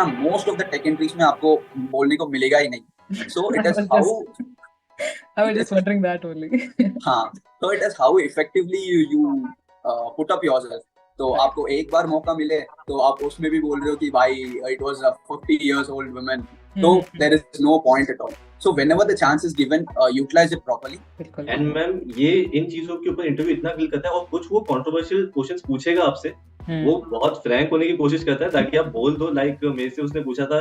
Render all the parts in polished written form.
Ma'am most of the tech entries में आपको बोलने को मिलेगा ही नहीं. So it I is was how just I was just wondering that only. हाँ, तो it is how effectively you put up yourself. तो Right. आपको एक बार मौका मिले तो आप उसमें भी बोल रहे हो कि भाई it was a 40 years old woman. तो hmm. There is no point at all. So whenever the chance is given, utilize it properly. बिल्कुल. एंड मैम ये इन चीजों के ऊपर इंटरव्यू इतना क्लिक करता है और कुछ वो कंट्रोवर्शियल क्वेश्चंस पूछेगा आपसे, वो बहुत फ्रैंक होने की कोशिश करता है ताकि आप बोल दो. लाइक मेरे से उसने पूछा था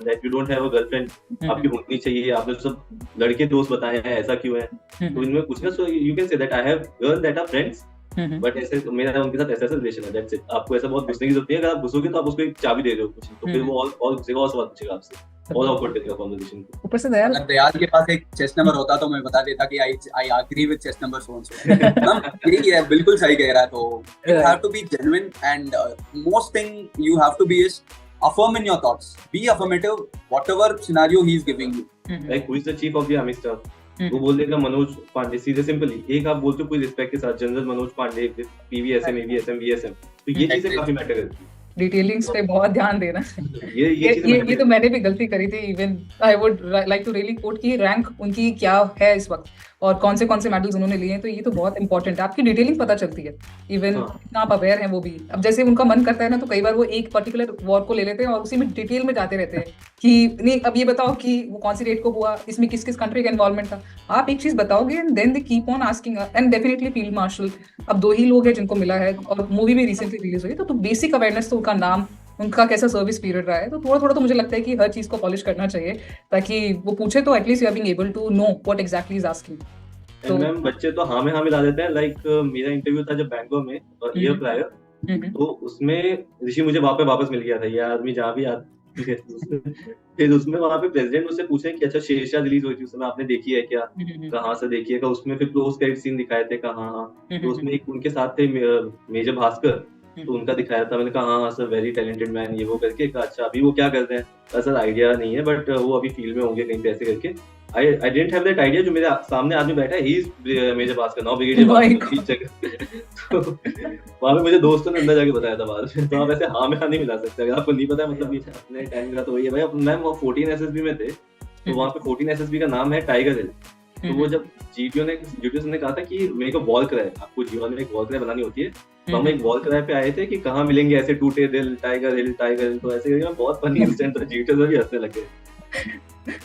that you don't have a girlfriend, आपकी होनी चाहिए, आपने सब लड़के दोस्त बताए हैं, ऐसा क्यों है. तो इनमें पूछना, so you can say that I have girl that are friends, but ऐसे मेरा उनके साथ ऐसा रिलेशन है, दैट्स इट. आपको ऐसा बहुत घुसने की जरूरत नहीं है. अगर आप घुसोगे तो आप उसको एक चाबी दे रहे हो कुछ, तो फिर वो और घुसेगा और सवाल पूछेगा आपसे, और ऑकवर्ड करेगा कन्वर्सेशन को. ऊपर से दयाल. अगर दयाल के पास एक चेस्ट नंबर होता तो मैं बता देता कि I agree with chest number so ma'am. यही है, बिल्कुल सही कह रहा है. तो you have to be genuine and most thing you have to be is affirm in your thoughts. Be affirmative whatever scenario he is giving you. Like who is the chief of the army staff? वो बोल देगा मनोज पांडे, सीधे simply. एक आप बोलते हो कोई respect के साथ, general Manoj Pandey, PVSM, AVSM, VSM, तो ये चीजें काफी मैटर करती है. डिटेलिंग्स पे बहुत ध्यान देना. ये तो मैंने भी गलती करी थी. Even I would like to really quote की रैंक उनकी क्या है इस वक्त और कौन से मेडल्स उन्होंने लिए हैं. तो ये तो बहुत इंपॉर्टेंट है, आपकी डिटेलिंग पता चलती है. इवन इतना आप अवेयर हैं वो भी. अब जैसे उनका मन करता है ना, तो कई बार वो एक पर्टिकुलर वॉर को ले लेते हैं और उसी में डिटेल में जाते रहते हैं कि नहीं अब ये बताओ कि वो कौन सी डेट को हुआ, इसमें किस किस कंट्री का इन्वॉल्वमेंट था. आप एक चीज बताओगे and then they keep on asking. And definitely field marshal अब 2 ही लोग हैं जिनको मिला है और मूवी भी रिसेंटली रिलीज हुई. तो बेसिक अवेयरनेस तो उनका नाम, उनका कैसा सर्विस पीरियड रहा है, तो थोड़ा थोड़ा तो मुझे लगता है कि हर चीज को पॉलिश करना चाहिए ताकि वो पूछे तो at least you are being able to know what exactly is asking. तो मैम बच्चे तो हाँ में हाँ मिला देते हैं. लाइक मेरा इंटरव्यू था जब बैंगलोर में ईयर प्रायर, तो उसमें ऋषि मुझे वहां पे वापस मिल गया था. ये आदमी जहाँ भी फिर उसमें वहां पे प्रेसिडेंट मुझसे पूछे कि अच्छा शेरशाह रिलीज हुई थी उस समय, आपने देखी है क्या, कहाँ से देखी है. उसमें फिर क्लोज क्रेडिट सीन दिखाए थे, कहाँ. तो उसमें एक उनके साथ थे मेजर भास्कर, तो उनका दिखाया था. मैंने कहा हाँ सर वेरी टैलेंटेड मैन, ये वो करके. कहा अच्छा अभी वो क्या करते हैं सर, आइडिया नहीं है, बट वो अभी फील्ड में होंगे कहीं पे, ऐसे करके. I didn't have that idea. जो मेरे सामने आदमी बैठा है, he is major Bhaskar, now brigadier Bhaskar. वहां पे मुझे दोस्तों ने अंदर जाके बताया था बाद में. तो आप ऐसे हाँ में हाँ नहीं मिला सकते. अगर आपको नहीं पता है मतलब अपने टाइम का, तो वही है भाई. मैम वो 14 एसएसबी में थे, तो वहाँ पे 14 एसएसबी का नाम है टाइगर हिल. तो वो जब जीटीओ ने कहा था कि मेरे को वॉल क्राई, आपको जीवन में एक वॉल क्राई बनानी होती है, तो हम एक वॉल क्राई पे आए थे कि कहाँ मिलेंगे ऐसे टूटे दिल, टाइगर हिल, टाइगर हिल. तो ऐसे करके बहुत फनी इंसिडेंट था. जीटीओ से भी हंसने लगे.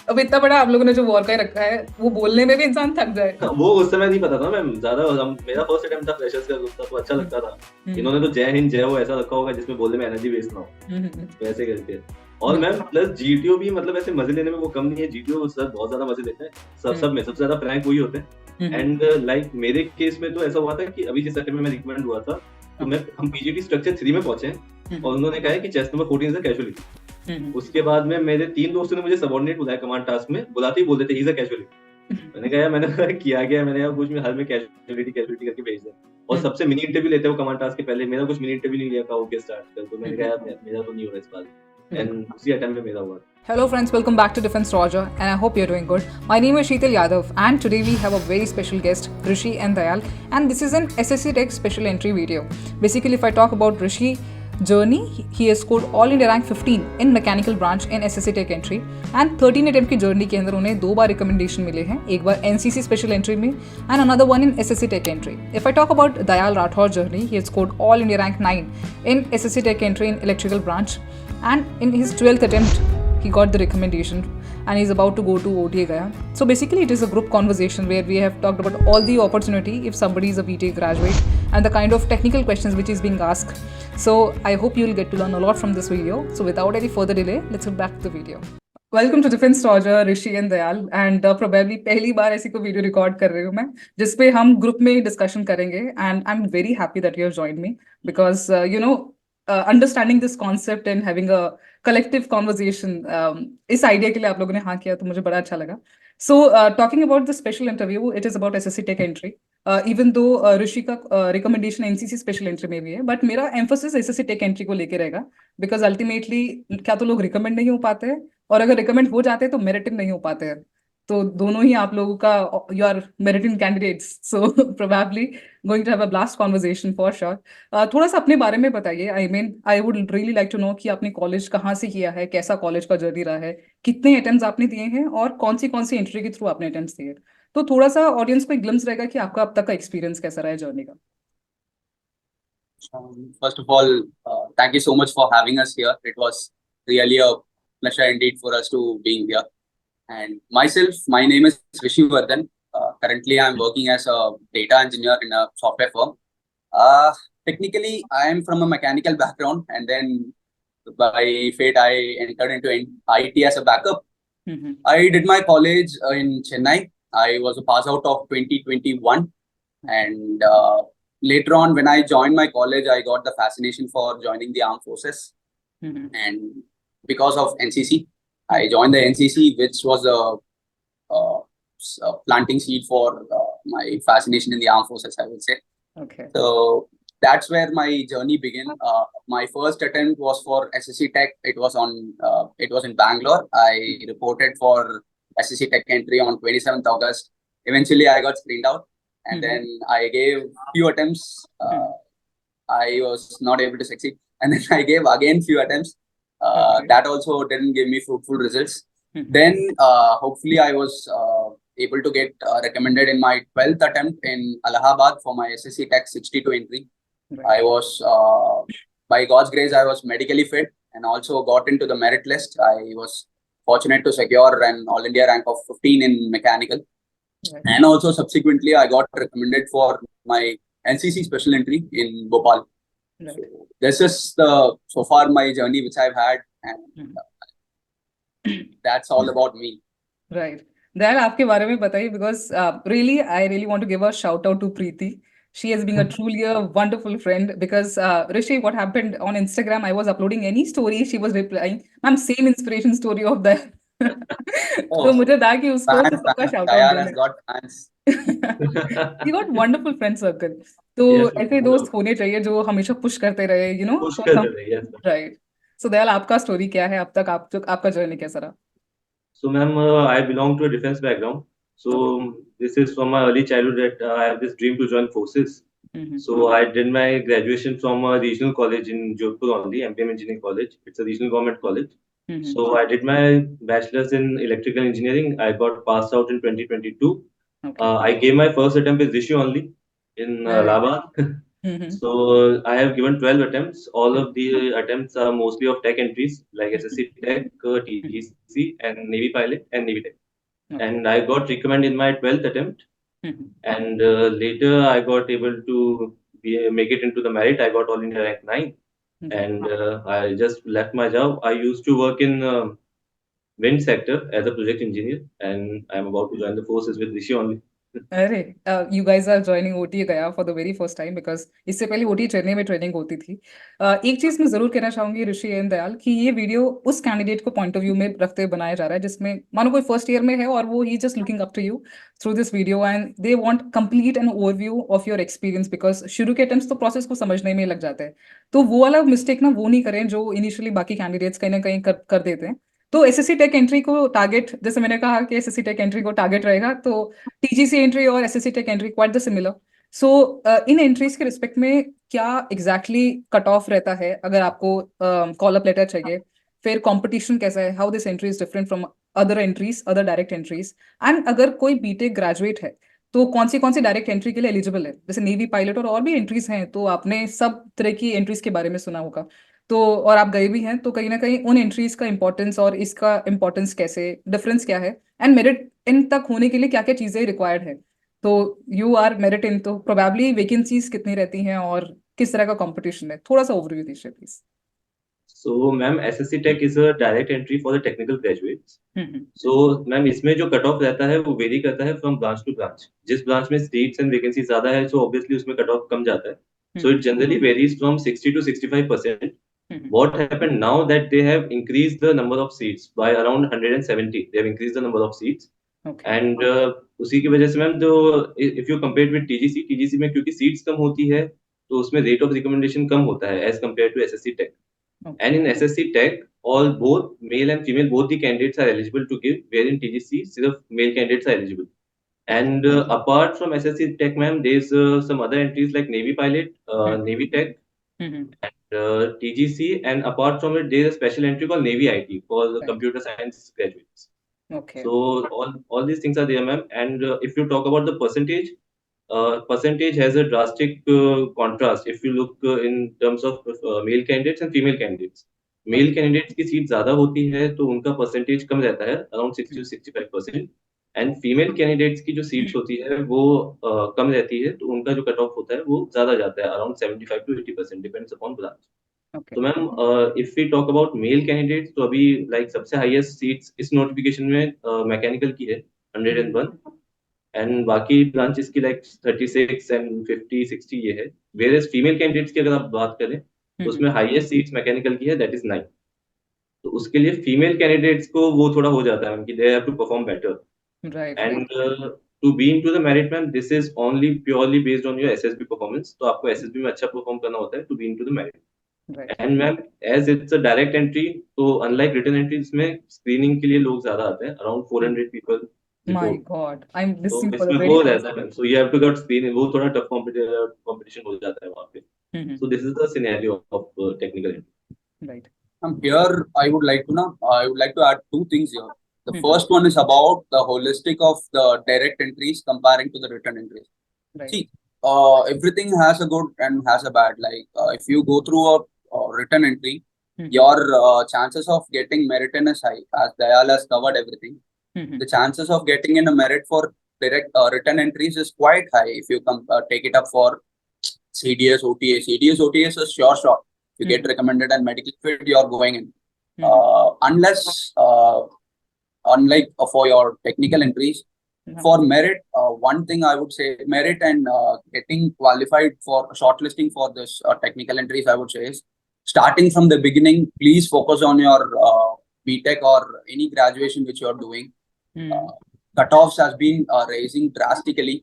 अब इतना बड़ा आप लोगों ने जो वॉर का रखा है, वो बोलने में भी इंसान थक जाए. वो उस समय नहीं पता था मैम ज्यादा. मेरा फर्स्ट अटेम्प्ट था फ्रेशर्स का ग्रुप था, तो अच्छा लगता था. इन्होंने तो जय हिंद जय हो ऐसा रखा होगा जिसमें बोलने में एनर्जी वेस्ट ना हो, वैसे करके. और मैम प्लस जीटीओ भी मतलब ऐसे मजे लेने में वो कम नहीं है. जीटीओ सर बहुत ज्यादा मजे लेते हैं. सब में सबसे ज्यादा प्रैंक वही होते हैं. एंड लाइक मेरे केस में तो ऐसा हुआ था कि अभी जिस अटेम्प्ट में मैं रिकमेंड हुआ था, तो हम पीजीटी स्ट्रक्चर 3 में पहुंचे हैं और उन्होंने कहा है कि चेस्ट नंबर 14 से कैजुअलिटी. उसके बाद में मेरे 3 दोस्तों ने मुझे सबऑर्डिनेट बुलाया कमांड टास्क में. बुलाते ही बोल देते ही इज अ कैजुअलिटी. मैंने कहा मैंने किया गया, मैंने कहा कुछ में हर में कैजुअलिटी करके भेज दिया. और सबसे मिनी इंटरव्यू लेते हो कमांड टास्क के पहले. मेरा कुछ मिनी इंटरव्यू नहीं लिया था ओके स्टार्ट कर. तो मैंने कहा मेरा तो नहीं हो रहा इस बार. एंड उसी अटेम्प्ट में मेरा हुआ. Hello friends, welcome back to Defense Roger and I hope you're doing good. My name is Sheetal Yadav and today we have a very special guest, Rishi and Dayal, and this is an SSC Tech special entry video. Basically, if I talk about Rishi journey, he has scored all India rank 15 in mechanical branch in SSC Tech entry and 13 attempt की journey के अंदर उन्हें 2 बार recommendation मिले हैं. एक बार NCC special entry में and another one in SSC Tech entry. If I talk about Dayal Rathore journey, he has scored all India rank 9 in SSC Tech entry in electrical branch and in his 12th attempt he got the recommendation and he's about to go to OTA Gaya. So basically it is a group conversation where we have talked about all the opportunity if somebody is a BTech graduate and the kind of technical questions which is being asked. So I hope you'll get to learn a lot from this video. So without any further delay, let's get back to the video. Welcome to Defense Roger, Rishi and Dayal, and probably पहली बार ऐसी कोई video record कर रही हूँ मैं जिसपे हम group में डिस्कशन करेंगे. And I am very happy that you have joined me because you know understanding this concept and having a collective conversation, इस आइडिया के लिए आप लोगों ने हाँ किया तो मुझे बड़ा अच्छा लगा. So talking about the special interview, it is about SSC tech entry. Even though Rishi का रिकमेंडेशन एनसीसी स्पेशल एंट्री में भी है, बट मेरा एम्फोसिस एसएससी टेक एंट्री को लेके रहेगा बिकॉज अल्टीमेटली क्या तो लोग रिकमेंड नहीं हो पाते हैं और अगर रिकमेंड हो जाते हैं तो मेरिटेड नहीं हो पाते हैं. तो दोनों ही आप लोगों का you are meriting candidates, so probably going to have a blast conversation for sure. थोड़ा सा अपने बारे में बताइए, I would really like to know कि आपने कॉलेज कहाँ से किया है, कैसा कॉलेज का जर्नी रहा है, कितने अटेम्प्ट्स आपने दिए हैं और कौन सी एंट्री के थ्रू आपने अटेम्प्ट्स दिए। तो थोड़ा सा ऑडियंस को एक ग्लिम्स रहेगा कि आपका अब तक का एक्सपीरियंस कैसा रहा है जर्नी का। First of all, thank you so much for having us here. It was really a pleasure indeed for us to being here. And myself, my name is Rishi Dayal. Currently, I'm working as a data engineer in a software firm. Uh, Technically, I am from a mechanical background, and then by fate, I entered into IT as a backup. Mm-hmm. I did my college in Chennai. I was a pass out of 2021, and later on, when I joined my college, I got the fascination for joining the armed forces. Mm-hmm. And because of NCC, I joined the NCC, which was a planting seed for my fascination in the armed forces, I would say. Okay. So that's where my journey began. My first attempt was for SSC Tech. It was in Bangalore. I reported for SSC Tech entry on 27th August. Eventually, I got screened out, and then I gave few attempts. I was not able to succeed, and then I gave again few attempts. That also didn't give me fruitful results. Then, hopefully, I was able to get recommended in my 12th attempt in Allahabad for my SSC Tech 62 entry. I was, by God's grace, I was medically fit and also got into the merit list. I was fortunate to secure an All India rank of 15 in mechanical. And also subsequently, I got recommended for my NCC special entry in Bhopal. So this is so far my journey which I've had, and that's all about me. Right. Dayal, आपके बारे में बताइए, because I really want to give a shout out to Preeti. She has been a truly a wonderful friend, because Rishi, what happened on Instagram, I was uploading any story, she was replying, "Ma'am, same inspiration story of that." तो मुझे था कि उसको तो पक्का shout out Dayal देना has got fans. You got wonderful friend circle. तो ऐसे दोस्त होने चाहिए जो हमेशा पुश करते रहे, you know, पुश for करते some, रहे, yes ma'am. right. So Dayal, आपका स्टोरी क्या है अब तक, आपका जर्नी कैसा रहा? So ma'am, I belong to a defense background. So this is from my early childhood that I have this dream to join forces. So I did my graduation from a regional college in Jodhpur only, MPM Engineering College. It's a regional government college. So I did my bachelor's in electrical engineering. I got passed out in 2022. I gave my first attempt with Rishi only in Allahabad. So I have given 12 attempts. All of the attempts are mostly of tech entries like SSC Tech, TGC, and Navy Pilot and Navy Tech. And I got recommended in my 12th attempt. And later I got able to make it into the merit. I got all India rank 9. And I just left my job. I used to work in wind sector as a project engineer, and I'm about to join the forces with Rishi only. अरे, you guys are joining OT गया for the very first time, because इससे पहले OT Chennai में training होती थी। एक चीज मैं जरूर कहना चाहूंगी ऋषि एंड दयाल, कि ये वीडियो उस कैंडिडेट को पॉइंट ऑफ व्यू में रखते हुए बनाया जा रहा है जिसमें मानो कोई फर्स्ट ईयर में है और वो ही just looking up to you through this video, and they want complete an overview of your experience, because शुरू के अटेम्प्ट्स तो प्रोसेस को समझने में लग जाता है। तो वो वाला मिस्टेक ना वो नहीं करें जो इनिशियली बाकी कैंडिडेट्स कहीं ना कहीं कर देते हैं। तो एसएससी टेक एंट्री को टारगेट, जैसे मैंने कहा कि एसएससी टेक एंट्री को टारगेट रहेगा, तो टीजीसी एंट्री और SSC tech entry quite the similar. So in entries के रिस्पेक्ट में क्या एग्जैक्टली कट ऑफ रहता है अगर आपको कॉल अप लेटर चाहिए, फिर कंपटीशन कैसा है, how this entry is different from other entries, other direct entries, and अगर कोई बीटेक ग्रेजुएट है तो कौन सी डायरेक्ट एंट्री के लिए एलिजिबल है, जैसे नेवी पायलट और भी एंट्रीज हैं, तो आपने सब तरह की एंट्रीज के बारे में सुना होगा, तो और आप गए भी हैं, तो कहीं ना कहीं उन एंट्रीज का इंपॉर्टेंस और इसका इंपॉर्टेंस कैसे, डिफरेंस क्या है, एंड मेरिट इन तक होने के लिए क्या क्या चीजें रिक्वायर्ड है। तो यू आर मेरिट इन, तो प्रोबेबली वैकेंसीज कितनी रहती हैं और किस तरह का कंपटीशन है, थोड़ा सा ओवरव्यू दीजिए please. So, ma'am, SSC Tech is a direct entry for the technical graduates. So, ma'am, इसमें जो कट ऑफ रहता है वो वेरी करता है फ्रॉम ब्रांच टू ब्रांच। जिस ब्रांच में सीट्स एंड वैकेंसी ज्यादा है, सो ऑब्वियसली उसमें कट ऑफ कम जाता है। So it generally varies from 60 to 65%. What happened now that they have increased the number of seats by around 170. They have increased the number of seats. And उसी की वजह से ma'am जो if you compare with TGC में क्योंकि seats कम होती है तो उसमें रेट ऑफ रिकमेंडेशन कम होता है as compared to SSC Tech. Okay. And in SSC Tech, all both male and female, both the candidates are eligible to give, wherein TGC, सिर्फ male candidates are eligible. And apart from SSC Tech, ma'am, there's some other entries like Navy Pilot, Navy Tech, TGC, and apart from it, there's a special entry called Navy IT for the Right. computer science graduates. Okay. So all these things are there, ma'am. And if you talk about the percentage has a drastic contrast if you look in terms of male candidates and female candidates. Male candidates की seat ज्यादा होती है तो उनका percentage कम रहता है around 60 to 65%. And female candidates की जो सीट्स होती है वो कम रहती है तो उनका जो कट ऑफ होता है वो ज्यादा जाता है around 75 to 80%, depends upon branch. Okay. तो ma'am if we talk about male candidates तो अभी लाइक सबसे हाईएस्ट सीट्स इस नोटिफिकेशन में मैकेनिकल की है 101. एंड बाकी ब्रांचेस की लाइक 36 एंड 50 60 ये है. वेयर एज फीमेल कैंडिडेट्स की अगर आप बात करें तो उसमें हाईएस्ट सीट्स मैकेनिकल की है, दैट इज 9. तो उसके लिए फीमेल कैंडिडेट्स को वो थोड़ा हो जाता है कि they have to perform better. Right. And to be into the merit ma'am this is only purely based on your SSB performance. तो आपको एसएसबी में अच्छा परफॉर्म करना होता है to be into the merit. Right. And ma'am as it's a direct entry तो unlike written entry इसमें screening के लिए लोग ज्यादा आते हैं around 400 people. My God, I'm तो listening for the इसमें very वो first रहता है, so you have to got screening, वो थोड़ा टफ कंपटीशन हो जाता है वहाँ पे. time. So this is the scenario of technical. Right. Here, I would like to know. I would like to add two things here. The Mhm. first one is about the holistic of the direct entries comparing to the written entries. Right. See, everything has a good and has a bad. Like if you go through a written entry, your chances of getting merit in is high. As Dayal has covered everything, the chances of getting in a merit for direct written entries is quite high if you take it up for CDS, OTS. CDS, OTS is sure shot. You get recommended and medical fit, you are going in. Unless, unlike for your technical entries, for merit, one thing I would say, merit and getting qualified for shortlisting for this technical entries, I would say is starting from the beginning, please focus on your BTech or any graduation which you are doing. Cutoffs has been raising drastically.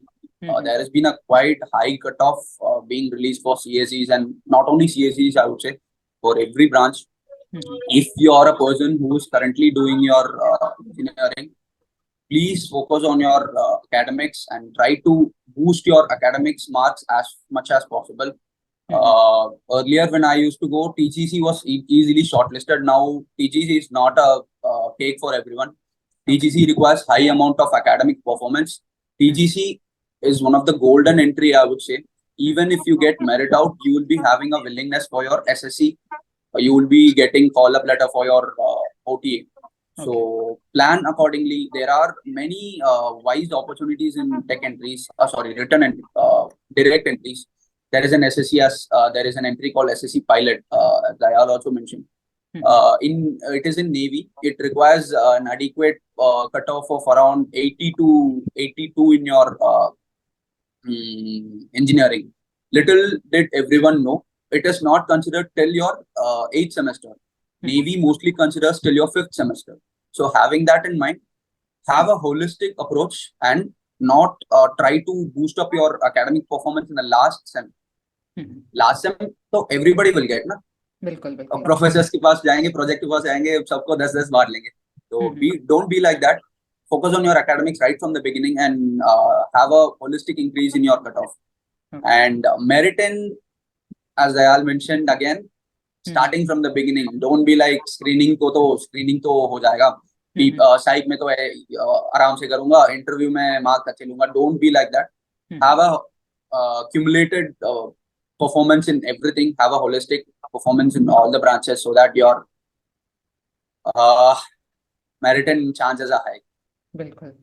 There has been a quite high cutoff being released for CSEs, and not only CSEs, I would say, for every branch. If you are a person who is currently doing your engineering, please focus on your academics and try to boost your academics marks as much as possible. Earlier, when I used to go, TGC was easily shortlisted. Now, TGC is not a cake for everyone. TGC requires high amount of academic performance. TGC is one of the golden entry, I would say. Even if you get merit out, you will be having a willingness for your SSC. You will be getting call-up letter for your OTA. So plan accordingly. There are many wise opportunities in tech entries. Written and direct entries. There is an SSC there is an entry called SSC Pilot. Dayal also mentioned. It is in Navy. It requires an adequate cutoff of around 80 to 82 in your engineering. Little did everyone know, it is not considered till your 8th semester. Navy mostly considers till your 5th semester. So having that in mind, have a holistic approach and not try to boost up your academic performance in the last sem. Last sem, so everybody will get, ना? बिल्कुल बिल्कुल. Professors के पास जाएंगे, project के पास जाएंगे, सबको 10-10 बार लेंगे. तो don't be like that. Focus on your academics right from the beginning and have a holistic increase in your cutoff. And merit in, as Dayal mentioned again, starting from the beginning. Don't be like screening तो हो जाएगा. साइक में तो आराम से करूंगा, interview में marks अच्छे लूंगा. Don't be like that. Have a cumulated performance in everything. Have a holistic performance in all the branches so that your merit and chances are high. बिल्कुल.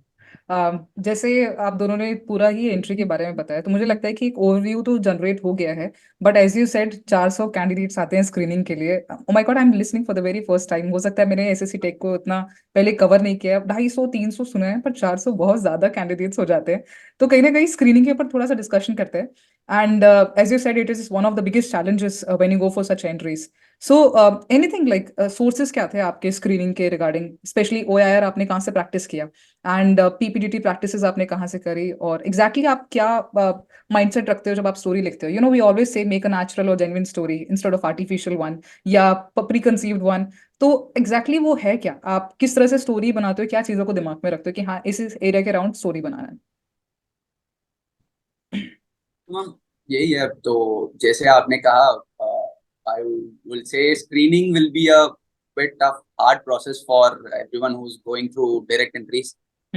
जैसे आप दोनों ने पूरा ही एंट्री के बारे में बताया तो मुझे लगता है कि एक ओवरव्यू तो जनरेट हो गया है, but as you said 400 candidates आते हैं स्क्रीनिंग के लिए. Oh my god, I am listening for the very first time. हो सकता है मैंने एसएससी टेक को इतना पहले कवर नहीं किया. 250-300 सुना है, पर 400 बहुत ज्यादा कैंडिडेट्स हो जाते हैं. तो कहीं ना कहीं स्क्रीनिंग के ऊपर थोड़ा सा डिस्कशन करते हैं. And as you said, it is one of the biggest challenges when you go for such entries. So anything like sources क्या थे आपके screening के regarding, especially OIR आपने कहाँ से practice किया, and PPDT practices आपने कहाँ से करी, और exactly आप क्या mindset रखते हो जब आप story लिखते हो? You know, we always say make a natural or genuine story instead of artificial one या preconceived one. तो exactly वो है क्या? आप किस तरह से story बनाते हो, क्या चीज़ों को दिमाग में रखते हो कि हाँ इस एरिया के अराउंड story बनाना है? मैम यही है। तो जैसे आपने कहा, I will say screening will be a bit of hard process for everyone who is going through direct entries.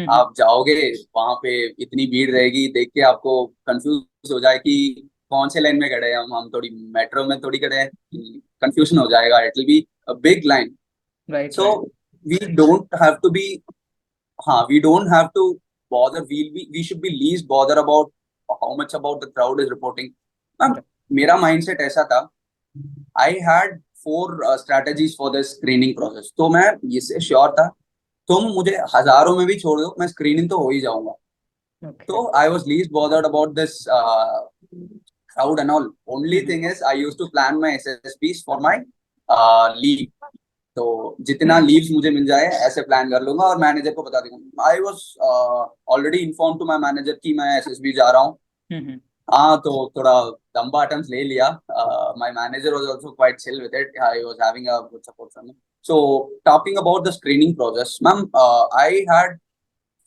आप जाओगे वहां पे, इतनी भीड़ रहेगी, देख के आपको कंफ्यूज हो जाए कि कौन से लाइन में खड़े हैं हम थोड़ी मेट्रो में थोड़ी खड़े हैं, कंफ्यूजन हो जाएगा। It will be a big line. Right, so right. We don't have to be, हाँ, we don't have to bother. We should be least bother about how much about the crowd is reporting. Ma'am मेरा mindset ऐसा था, I had 4 strategies for this screening process. तो मैं इससे sure था, तुम मुझे हजारों में भी छोड़ दो, मैं स्क्रीनिंग तो हो ही जाऊंगा। Okay. So I was least bothered about this crowd and all. Only thing is I used to plan my SSBs for my leave. तो जितना लीव्स मुझे मिल जाए ऐसे प्लान कर लूंगा और मैनेजर को बता दूंगा। I was already inform to my manager कि मैं एसएसबी जा रहा हूँ। हाँ, तो थोड़ा लंबा अटेम्प्ट ले लिया। My manager was also quite chill with it. I was having a good support from him. So talking about the screening process, ma'am, I had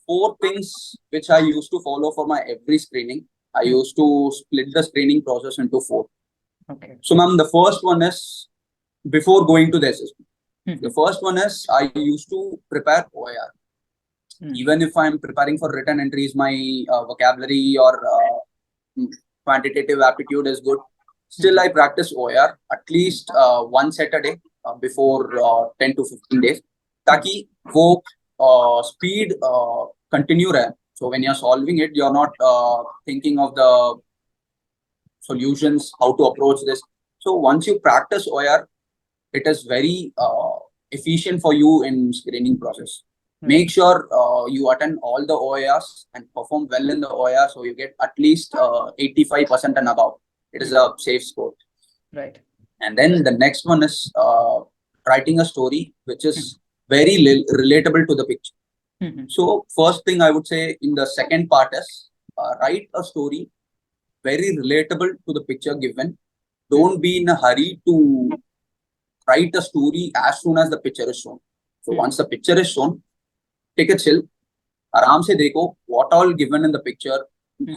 4 things which I used to follow for my every screening. I used to split the screening process into 4. Okay. So, ma'am, the first one is before going to the SSB. The first one is I used to prepare OIR. Even if I'm preparing for written entries, my vocabulary or quantitative aptitude is good. Still, I practice OIR at least one set a day before 10 to 15 days. ताकि वो speed continue रहे. So when you're solving it, you're not thinking of the solutions, how to approach this. So once you practice OIR, it is very efficient for you in screening process. Make sure you attend all the OIRs and perform well in the OIR, so you get at least 85% and above. It is a safe score. Right. And then the next one is writing a story which is very relatable to the picture. So first thing I would say in the second part is write a story very relatable to the picture given. Don't be in a hurry to write a story as soon as the picture is shown. So once the picture is shown, take a chill, आराम से देखो what all given in the picture,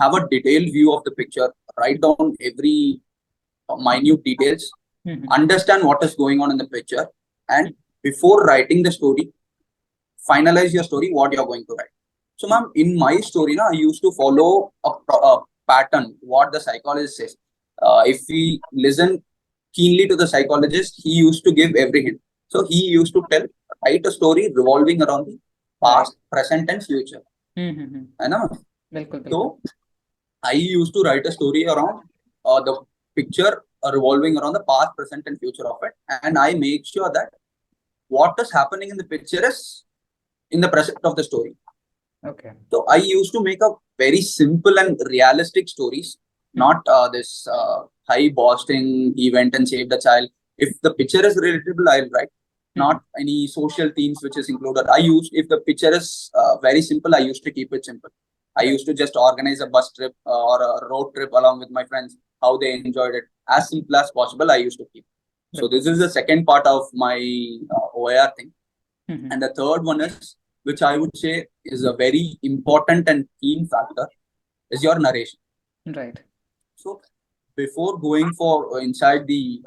have a detailed view of the picture, write down every minute details, understand what is going on in the picture, and before writing the story, finalize your story, what you are going to write. So, ma'am, in my story, I used to follow a pattern, what the psychologist says. If we listen keenly to the psychologist, he used to give every hint. So he used to write a story revolving around the past, present, and future. है ना? So I used to write a story around the picture revolving around the past, present, and future of it, and I make sure that what is happening in the picture is in the present of the story. Okay. So I used to make a very simple and realistic stories, not this high boasting event and save the child. If the picture is relatable, I'll write. Not any social themes which is included. If the picture is very simple, I used to keep it simple. I used to just organize a bus trip or a road trip along with my friends, how they enjoyed it. As simple as possible, I used to keep. So this is the second part of my OIR thing. And the third one is, which I would say is a very important and key factor, is your narration. Right. So before going for inside the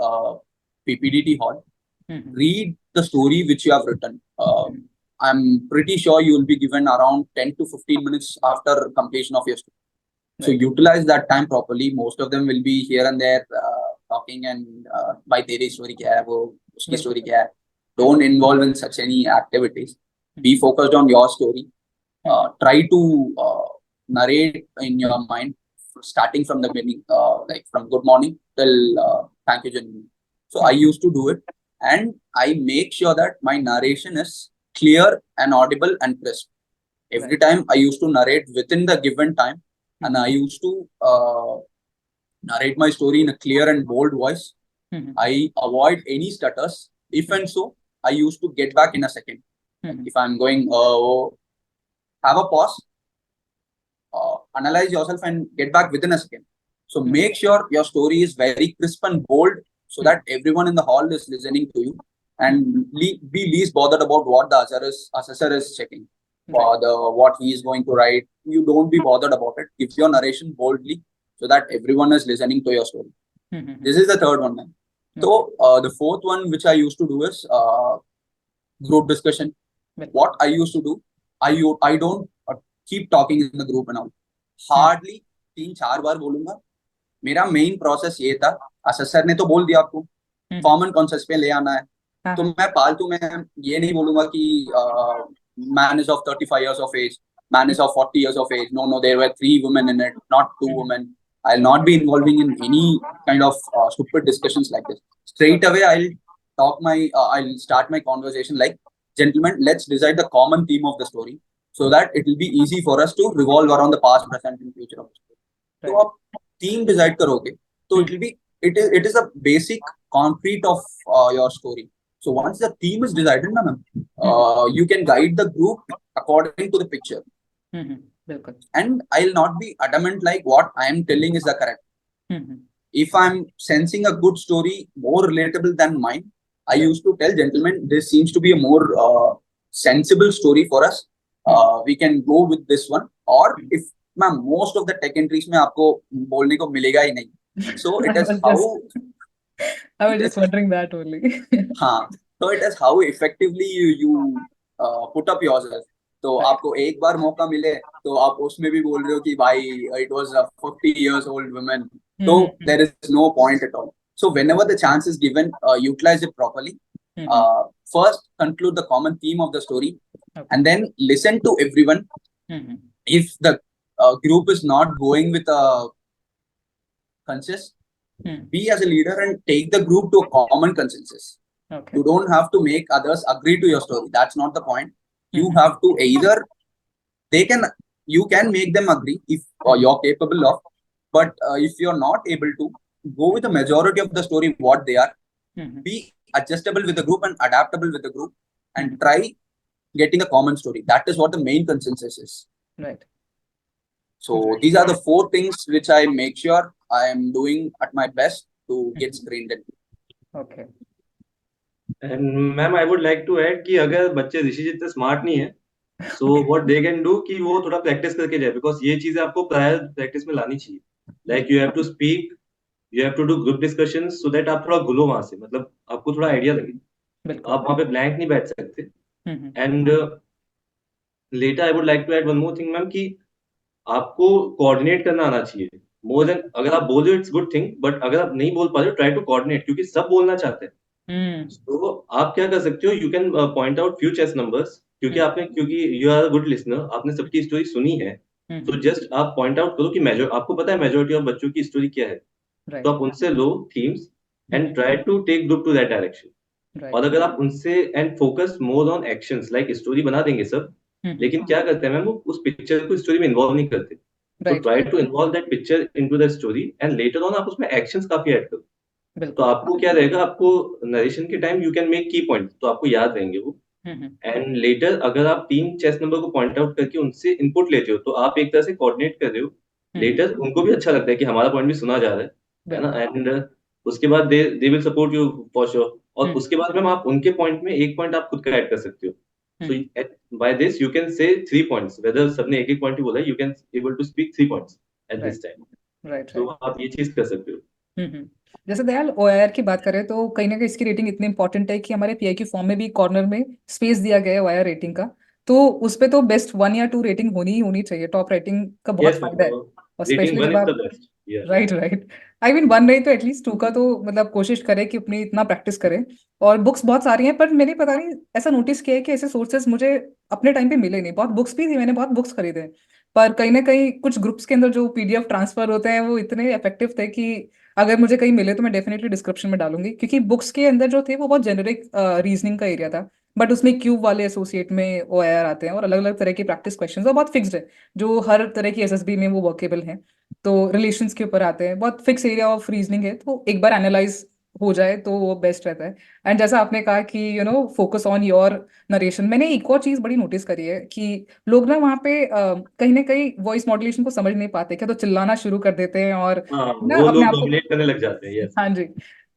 PPDT hall, read the story which you have written. I'm pretty sure you will be given around 10 to 15 minutes after completion of your story. So utilize that time properly. Most of them will be here and there talking and by तेरी story क्या है, वो उसकी story क्या है. Don't involve in such any activities. Be focused on your story. Try to narrate in your mind, starting from the beginning, like from good morning till thank you, Janvi. So I used to do it, and I make sure that my narration is clear and audible and crisp. Every time I used to narrate within the given time, and I used to narrate my story in a clear and bold voice. I avoid any stutters. If and so, I used to get back in a second. Like if I'm going, have a pause, analyze yourself, and get back within a second. So make sure your story is very crisp and bold, so that everyone in the hall is listening to you, and be least bothered about what the assessor is checking, or what he is going to write. You don't be bothered about it. Give your narration boldly, so that everyone is listening to your story. This is the third one, man. So the fourth one, which I used to do, is group discussion. What I used to do, I don't keep talking in the group and all. Hardly 3-4 बार बोलूंगा. मेरा main process ये था, assessor ने तो बोल दिया आपको common concept पे ले आना है, तो मैं फालतू में ये नहीं बोलूंगा कि man is of 35 years of age, man is of 40 years of age. No, there were 3 women in it, not 2 women. I'll not be involving in any kind of stupid discussions like this. Straight away, I'll start my conversation like, gentlemen, let's decide the common theme of the story, so that it will be easy for us to revolve around the past, present, and future of the story. So आप theme decide करोगे, तो it is a basic concrete of your story. So once the theme is decided, you can guide the group according to the picture. And I'll not be adamant like what I am telling is the correct. If I'm sensing a good story, more relatable than mine, I used to tell, gentlemen, this seems to be a more sensible story for us. We can go with this one. Or if most of the tech entries में आपको बोलने को मिलेगा ही नहीं. So it is how. I was just wondering that only. हाँ, so it is how effectively you put up yourself. तो आपको एक बार मौका मिले तो आप उसमें भी बोल रहे हो कि भाई it was a 40 years old woman. So there is no point at all. So whenever the chance is given, utilize it properly. First, conclude the common theme of the story, and then listen to everyone. If the group is not going with a consensus, be as a leader and take the group to a common consensus. You don't have to make others agree to your story. That's not the point. You have to either you can make them agree if you're capable of, but if you're not able to, go with the majority of the story what they are. Be adjustable with the group and adaptable with the group, and try getting a common story. That is what the main consensus is. Right. So these are the 4 things which I make sure I am doing at my best to get screened in. Okay. And ma'am, I would like to add कि अगर बच्चे ऋषि जितने smart नहीं है, so what they can do कि वो थोड़ा practice करके जाए, because ये चीजें आपको प्रायर प्रैक्टिस में लानी चाहिए. Like you have to speak, you have to do group discussions, so that आप थोड़ा घुलो वहां से, मतलब आपको थोड़ा आइडिया लगे. आप वहां पे ब्लैंक नहीं बैठ सकते. And later I would like to add one more thing, ma'am, कि आपको कोऑर्डिनेट करना आना चाहिए. मोर देन अगर आप बोल रहे हो इट्स गुड थिंग, बट अगर आप नहीं बोल पा रहे हो, ट्राई टू कोऑर्डिनेट, क्योंकि सब बोलना चाहते हैं. तो आप क्या कर सकते हो, you can point out few chase numbers, क्योंकि you are a good listener, आपने सबकी स्टोरी सुनी है. तो जस्ट आप पॉइंट आउट करो कि आपको पता है मेजॉरिटी ऑफ बच्चों की स्टोरी क्या है. तो आप उनसे लो themes and try to take group to that direction. और अगर आप उनसे and focus more on actions, like story बना देंगे सब, लेकिन क्या करते हैं मैम, वो उस पिक्चर को स्टोरी में इन्वॉल्व नहीं करते. तो try to involve that picture into the story, and later on आप उसमें एक्शंस काफी ऐड करो. तो आपको क्या रहेगा, आपको नरेशन के टाइम यू कैन मेक की पॉइंट, तो आपको याद रहेंगे वो. एंड लेटर अगर आप 3 चेस नंबर को पॉइंट आउट करके उनसे इनपुट लेते हो, तो आप एक तरह से कोऑर्डिनेट कर रहे हो. लेटर उनको भी अच्छा लगता है कि हमारा पॉइंट भी सुना जा रहा है ना. एंड उसके बाद they will support you for sure. और उसके बाद मैम आप उनके पॉइंट में एक पॉइंट आप खुद का ऐड कर सकते हो. So by this you can say 3 points. Whether सबने एक पॉइंट ही बोला, you can able to speak 3 points at this time. Right. तो आप ये चीज कर सकते हो. जैसे दयाल OIR की बात करें तो कहीं ना कहीं इसकी रेटिंग इतनी इंपॉर्टेंट है कि हमारे PIQ फॉर्म में भी कॉर्नर में स्पेस दिया गया है OIR रेटिंग का. तो उस पे तो बेस्ट 1 या 2 रेटिंग होनी चाहिए. टॉप रेटिंग का बहुत फायदा है, और स्पेशली जब आप राइट आई मीन 1 नहीं तो एटलीस्ट 2 का तो मतलब कोशिश करें कि अपनी इतना प्रैक्टिस करें. और बुक्स बहुत सारी हैं, पर मैंने पता नहीं ऐसा नोटिस किया है कि ऐसे सोर्सेज मुझे अपने टाइम पे मिले नहीं. बहुत बुक्स भी थी, मैंने बहुत बुक्स खरीदे, पर कहीं ना कहीं कुछ ग्रुप्स के अंदर जो PDF ट्रांसफर होते हैं वो इतने इफेक्टिव थे कि अगर मुझे कहीं मिले तो मैं डेफिनेटली डिस्क्रिप्शन में डालूंगी, क्योंकि बुक्स के अंदर जो थे वो बहुत जेनरिक रीजनिंग का एरिया था. बट उसमें क्यूब वाले एसोसिएट में OIR आते हैं और अलग अलग तरह के प्रैक्टिस क्वेश्चन और बहुत फिक्स्ड है, जो हर तरह की SSB में वो वर्केबल है। तो रिलेशंस के ऊपर आते हैं, बहुत फिक्स एरिया ऑफ रीजनिंग है, तो एक बार एनालाइज हो जाए तो वो बेस्ट रहता है। एंड जैसा आपने कहा कि फोकस ऑन योर नरेशन, मैंने एक और चीज बड़ी नोटिस करी है कि लोग ना वहाँ पे कहीं ना कहीं वॉइस मॉड्यूलेशन को समझ नहीं पाते क्या, तो चिल्लाना शुरू कर देते हैं और हाँ, ना वो अपने लोग आप को। डोमिनेट करने लग जाते हैं, यस। हाँ जी।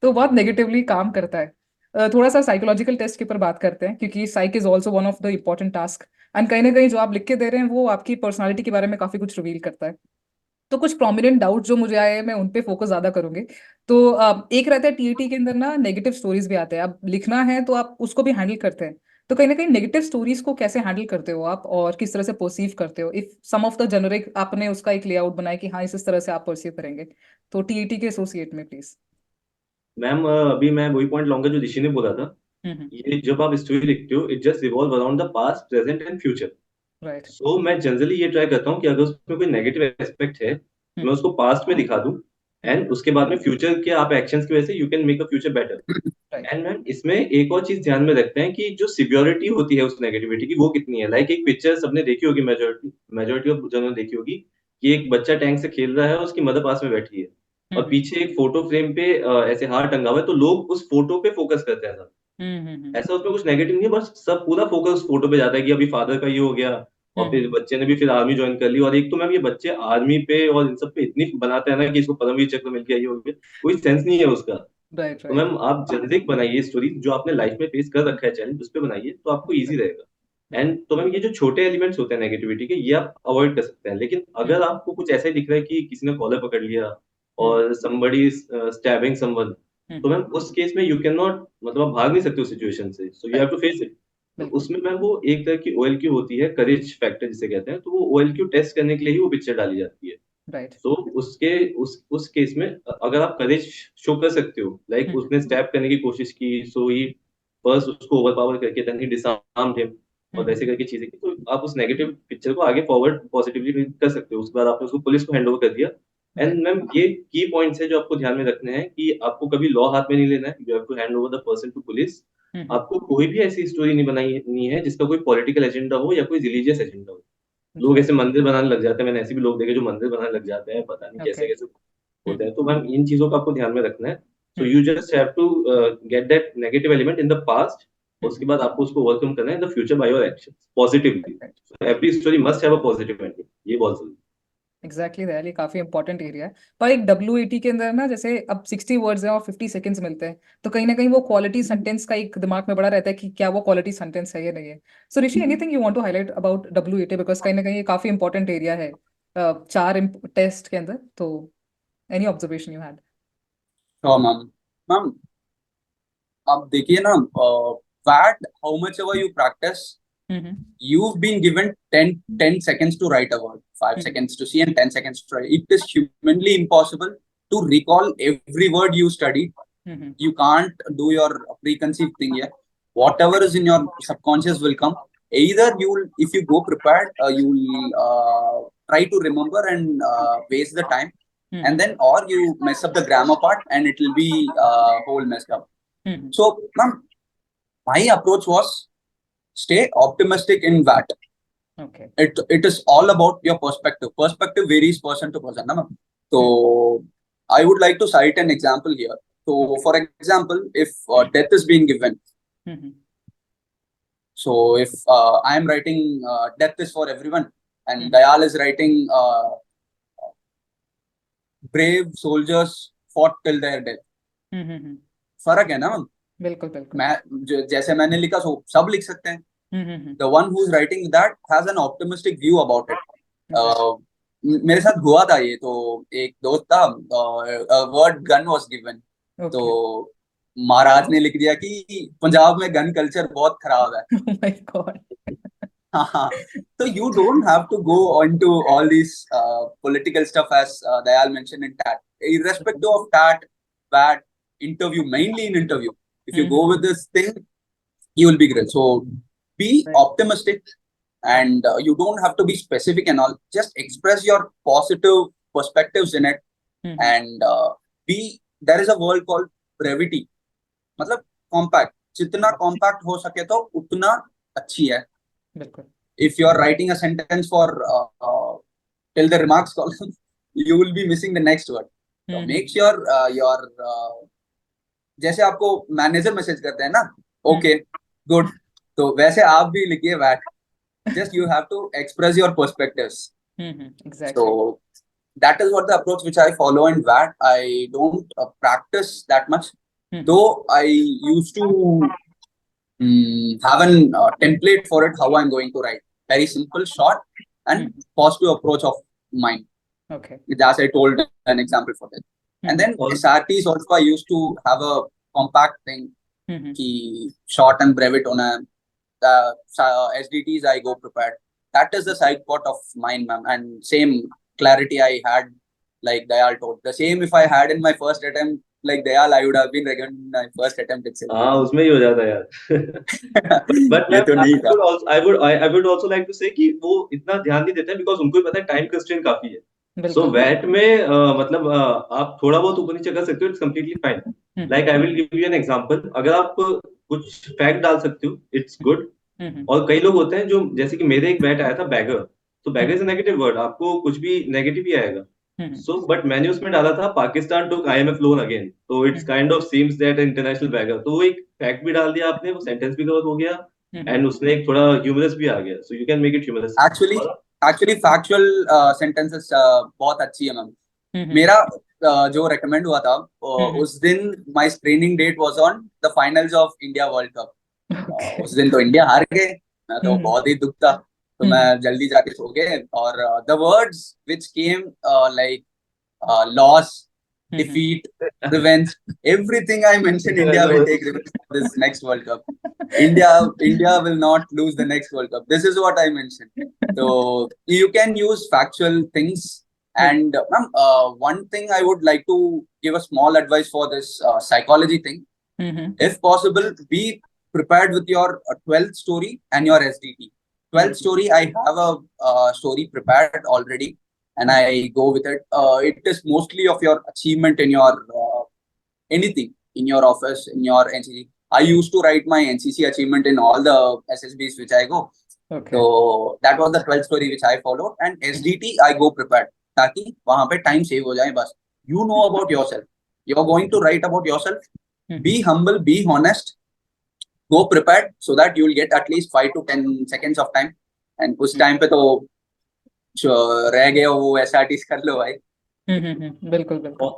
तो बहुत नेगेटिवली काम करता है। थोड़ा सा साइकोलॉजिकल टेस्ट के ऊपर बात करते हैं, क्योंकि psych is also one of the important task. And कहीं ना कहीं जो आप लिख के दे रहे हैं वो आपकी पर्सनालिटी के बारे में काफी कुछ रिवील करता है। तो कुछ प्रोमिनेंट डाउट जो मुझे आए, मैं उन पे फोकस ज्यादा करूंगी। तो एक रहता है TAT के अंदर ना नेगेटिव स्टोरीज भी आते हैं, अब लिखना है तो आप उसको भी हैंडल करते हैं। तो कहीं ना कहीं नेगेटिव स्टोरीज को कैसे हैंडल करते हो आप, और किस तरह से परसीव करते हो? If some of the generic आपने उसका एक लेआउट बनाया कि हाँ इस तरह से आप परसीव करेंगे, तो TAT के एसोसिएट में प्लीज। मैम, अभी मैं वही पॉइंट लाऊंगा जो ऋषि ने बोला था। हम्म। ये जब आप स्टोरी लिखते हो, it just revolve around the past, present and future. Right. So मैं जनरली ये ट्राई करता हूँ कि अगर उसमें कोई नेगेटिव एस्पेक्ट है, मैं हम्म। उसको पास्ट में दिखा दूं, हम्म। एंड उसके बाद में फ्यूचर के आप एक्शंस की वजह से you can make a future better. Right. And ma'am, इसमें एक और चीज ध्यान में रखते हैं कि जो सिक्योरिटी होती है उस नेगेटिविटी की, वो कितनी है। लाइक एक पिक्चर सबने देखी होगी, मेजोरिटी मेजोरिटी ऑफ जनों ने देखी होगी, कि एक बच्चा टैंक से खेल रहा है और उसकी मदर पास में बैठी है, और हम्म। पीछे एक फोटो फ्रेम पे ऐसे हार टंगा हुआ है, तो लोग उस फोटो पे फोकस करते हैं सब। हम्म। ऐसा उसमें कुछ नेगेटिव नहीं है, बस सब पूरा फोकस उस फोटो पे जाता है कि अभी फादर का ये हो गया, और फिर हम्म। बच्चे ने भी फिर आर्मी ज्वाइन कर ली। और एक तो मैम, ये बच्चे आर्मी पे और इन सब पे इतनी बनाते हैं ना कि इसको परमवीर चक्र मिल गया, ये हो गया, कोई सेंस नहीं है उसका। राइट। तो राइट। मैम, आप जनरिक बनाइए स्टोरी, जो आपने लाइफ में फेस कर रखा है चैलेंज, उस पे बनाइए, तो आपको इजी रहेगा। एंड तो मैम, ये जो छोटे एलिमेंट्स होते हैं नेगेटिविटी के, ये आप अवॉइड कर सकते हैं। लेकिन अगर आपको कुछ ऐसा ही दिख रहा है कि किसी ने कॉलर पकड़ लिया और somebody स्टैबिंग समवन, तो मैम उस केस में यू कैन नॉट, मतलब आप भाग नहीं सकते उस सिचुएशन से, so you have to face it. तो बिल्कुल। उसमें मैम वो एक तरह की OLQ होती है, करेज फैक्टर जिसे कहते हैं, तो वो OLQ टेस्ट करने के लिए ही वो पिक्चर डाली जाती है। राइट। तो उसके उस केस में अगर आप करेज शो कर सकते हो, लाइक उसने स्टैप करने की कोशिश की, सो ही फर्स्ट उसको ओवरपावर करके देन ही डिसआर्म्ड हिम, और वैसे करके चीजें की, तो आप उस नेगेटिव पिक्चर को आगे फॉरवर्ड पॉजिटिवली कर सकते हो। उसके बाद आपने उसको पुलिस को हैंड ओवर कर दिया। And right. मैम, ये की पॉइंट्स है जो आपको ध्यान में रखने हैं कि आपको कभी लॉ हाथ में नहीं लेना है, you have to hand over the person to police. आपको कोई भी ऐसी स्टोरी नहीं बनानी है जिसका कोई पॉलिटिकल एजेंडा हो या कोई रिलीजियस एजेंडा हो। लोग राइट। ऐसे मंदिर बनाने लग जाते हैं, मैंने ऐसे भी लोग देखे जो मंदिर बनाने लग जाते हैं, पता नहीं कैसे ओके। कैसे होते हैं। तो मैम, इन चीजों का आपको ध्यान में रखना है। So you just have to get that negative element in the past, उसके बाद आपको उसको ओवरकम करना है in the future by your action positively. Every story must have a positive ending, ये बहुत जरूरी एग्जैक्टली दैट, ये काफी इंपॉर्टेंट एरिया है। पर एक WAT के अंदर ना, जैसे अब 60 वर्ड्स हैं और 50 सेकंड्स मिलते हैं, तो कहीं ना कहीं वो क्वालिटी सेंटेंस का एक दिमाग में बड़ा रहता है कि क्या वो क्वालिटी सेंटेंस है या नहीं है। So Rishi, anything you want to highlight about WAT, because कहीं ना कहीं ये काफी इंपॉर्टेंट एरिया है चार टेस्ट के अंदर। तो एनी ऑब्जर्वेशन यू हैड? हाँ मैम। मैम, आप देखिए ना, that how much ever you practice, hmm. you've been given 10 seconds to write a word, 5 hmm. seconds to see, and 10 seconds to write. It is humanly impossible to recall every word you studied. Hmm. You can't do your preconceived thing here. Whatever is in your subconscious will come. Either you'll, if you go prepared, you'll try to remember and waste the time, and hmm. then, or you mess up the grammar part and it will be whole messed up. Hmm. So, ma'am, my approach was stay optimistic in that. Okay. It is all about your perspective. Perspective varies person to person, na, ma'am? Hmm. So I would like to cite an example here. So, okay. for example, if death is being given, hmm. so if I am writing death is for everyone, and hmm. Dayal is writing brave soldiers fought till their death, हम्म। फर्क है ना ma'am? बिल्कुल बिल्कुल। मैं जैसे मैंने लिखा, सो सब लिख सकते हैं. हम्म। The one who's writing that has an optimistic view about it. Right. मेरे साथ हुआ था ये, तो एक दोस्त था, वर्ड गन वाज गिवन, तो ओके। महाराज ने लिख दिया कि पंजाब में गन कल्चर बहुत खराब है. My God. हाँ. So you don't have to go into all these political stuff as Dayal mentioned in TAT. Irrespective of TAT, bad interview, mainly in interview, if you go with this thing, you will be great. So be optimistic, and you don't have to be specific and all. Just express your positive perspectives in it, and be. There is a word called brevity. मतलब compact. जितना compact हो सके तो उतना अच्छी है. बिल्कुल. If you are writing a sentence for till the remarks column, you will be missing the next word. So make sure your जैसे आपको मैनेजर मैसेज करते हैं ना, ओके गुड, तो वैसे आप भी लिखिए VAT. Just you have to express your perspectives. Exactly. So that is what the approach which I follow in VAT. I don't practice that much, though I used to have an template for it, how I'm going to write. Very simple, short, and positive approach of mine. Okay. As I told an example for that. And then SRTs also, I used to have a compact thing, ki short and brevet on a SDTs I go prepared. That is the side part of mine, ma'am. And same clarity I had, like Dayal told. The same if I had in my first attempt, like Dayal, I would have been recommended in my first attempt itself. हाँ उसमें ही हो जाता है यार. But ये तो नहीं था. I would also like to say कि वो इतना ध्यान नहीं देते हैं because उनको भी पता है टाइम कंस्ट्रेंट काफी है. So VAT में मतलब आप थोड़ा बहुत ऊपर नीचे कर सकते हो, it's completely fine. Like I will give you an example. अगर आप कुछ फैक्ट डाल सकते हो, it's good. और कई लोग होते हैं जो जैसे कि मेरे एक VAT आया था बैगर, तो बैगर इज नेगेटिव वर्ड, आपको कुछ भी नेगेटिव ही आएगा. सो बट मैंने उसमें डाला था Pakistan took IMF loan again, तो it's kind of seems that international beggar, तो वो एक फैक्ट भी डाल दिया आपने, वो सेंटेंस भी कवर हो गया एंड उसमें एक थोड़ा ह्यूमरस भी आ गया. So you can make it humorous. Actually factual sentences बहुत अच्छी है मैम. मेरा जो रेकमेंड हुआ था उस दिन my screening date was on the finals of India world cup. उस दिन तो इंडिया हार गए, मैं तो बहुत ही दुख था, तो मैं जल्दी जाके सो गए. और the words which came like loss, defeat, revenge, everything I mentioned, India will take revenge for this next World Cup. India will not lose the next World Cup. This is what I mentioned. So you can use factual things. And ma'am, one thing I would like to give a small advice for this psychology thing. If possible, be prepared with your 12th story and your SDT. 12th story, I have a story prepared already, and I go with it. It is mostly of your achievement in your anything in your office, in your NCC. I used to write my NCC achievement in all the SSBs which I go. Okay. So that was the 12th story which I followed. And SDT, I go prepared. ताकि वहां पे time save हो जाए बस. You know about yourself. You're going to write about yourself. Be humble, be honest. Go prepared so that you will get at least 5 to 10 seconds of time. And उस time पे तो रह गए वो SRTs कर लो भाई. बिल्कुल बिल्कुल.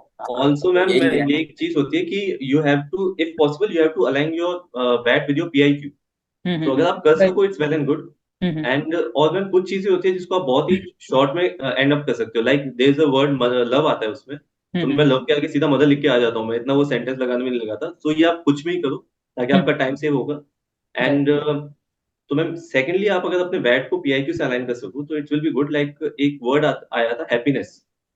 Also मैम ये एक चीज होती है कि you have to, if possible, you have to align your VAT with your PIQ. तो अगर आप कर सको it's well and good. And और मैम कुछ चीजें होती है जिसको आप बहुत ही शॉर्ट में एंड अप कर सकते हो. Like there is a word love आता है उसमें, तो मैं लव के आगे सीधा मदर लिख के आ जाता हूँ, मैं इतना वो सेंटेंस लगाने में नहीं लगाता. सो ये आप कुछ भी करो ताकि आपका टाइम सेव होगा. एंड तो मैम सेकेंडली आप अगर अपने वैट को PIQ से अलाइन कर सको तो it will be good. Like एक वर्ड आया था हैप्पीनेस.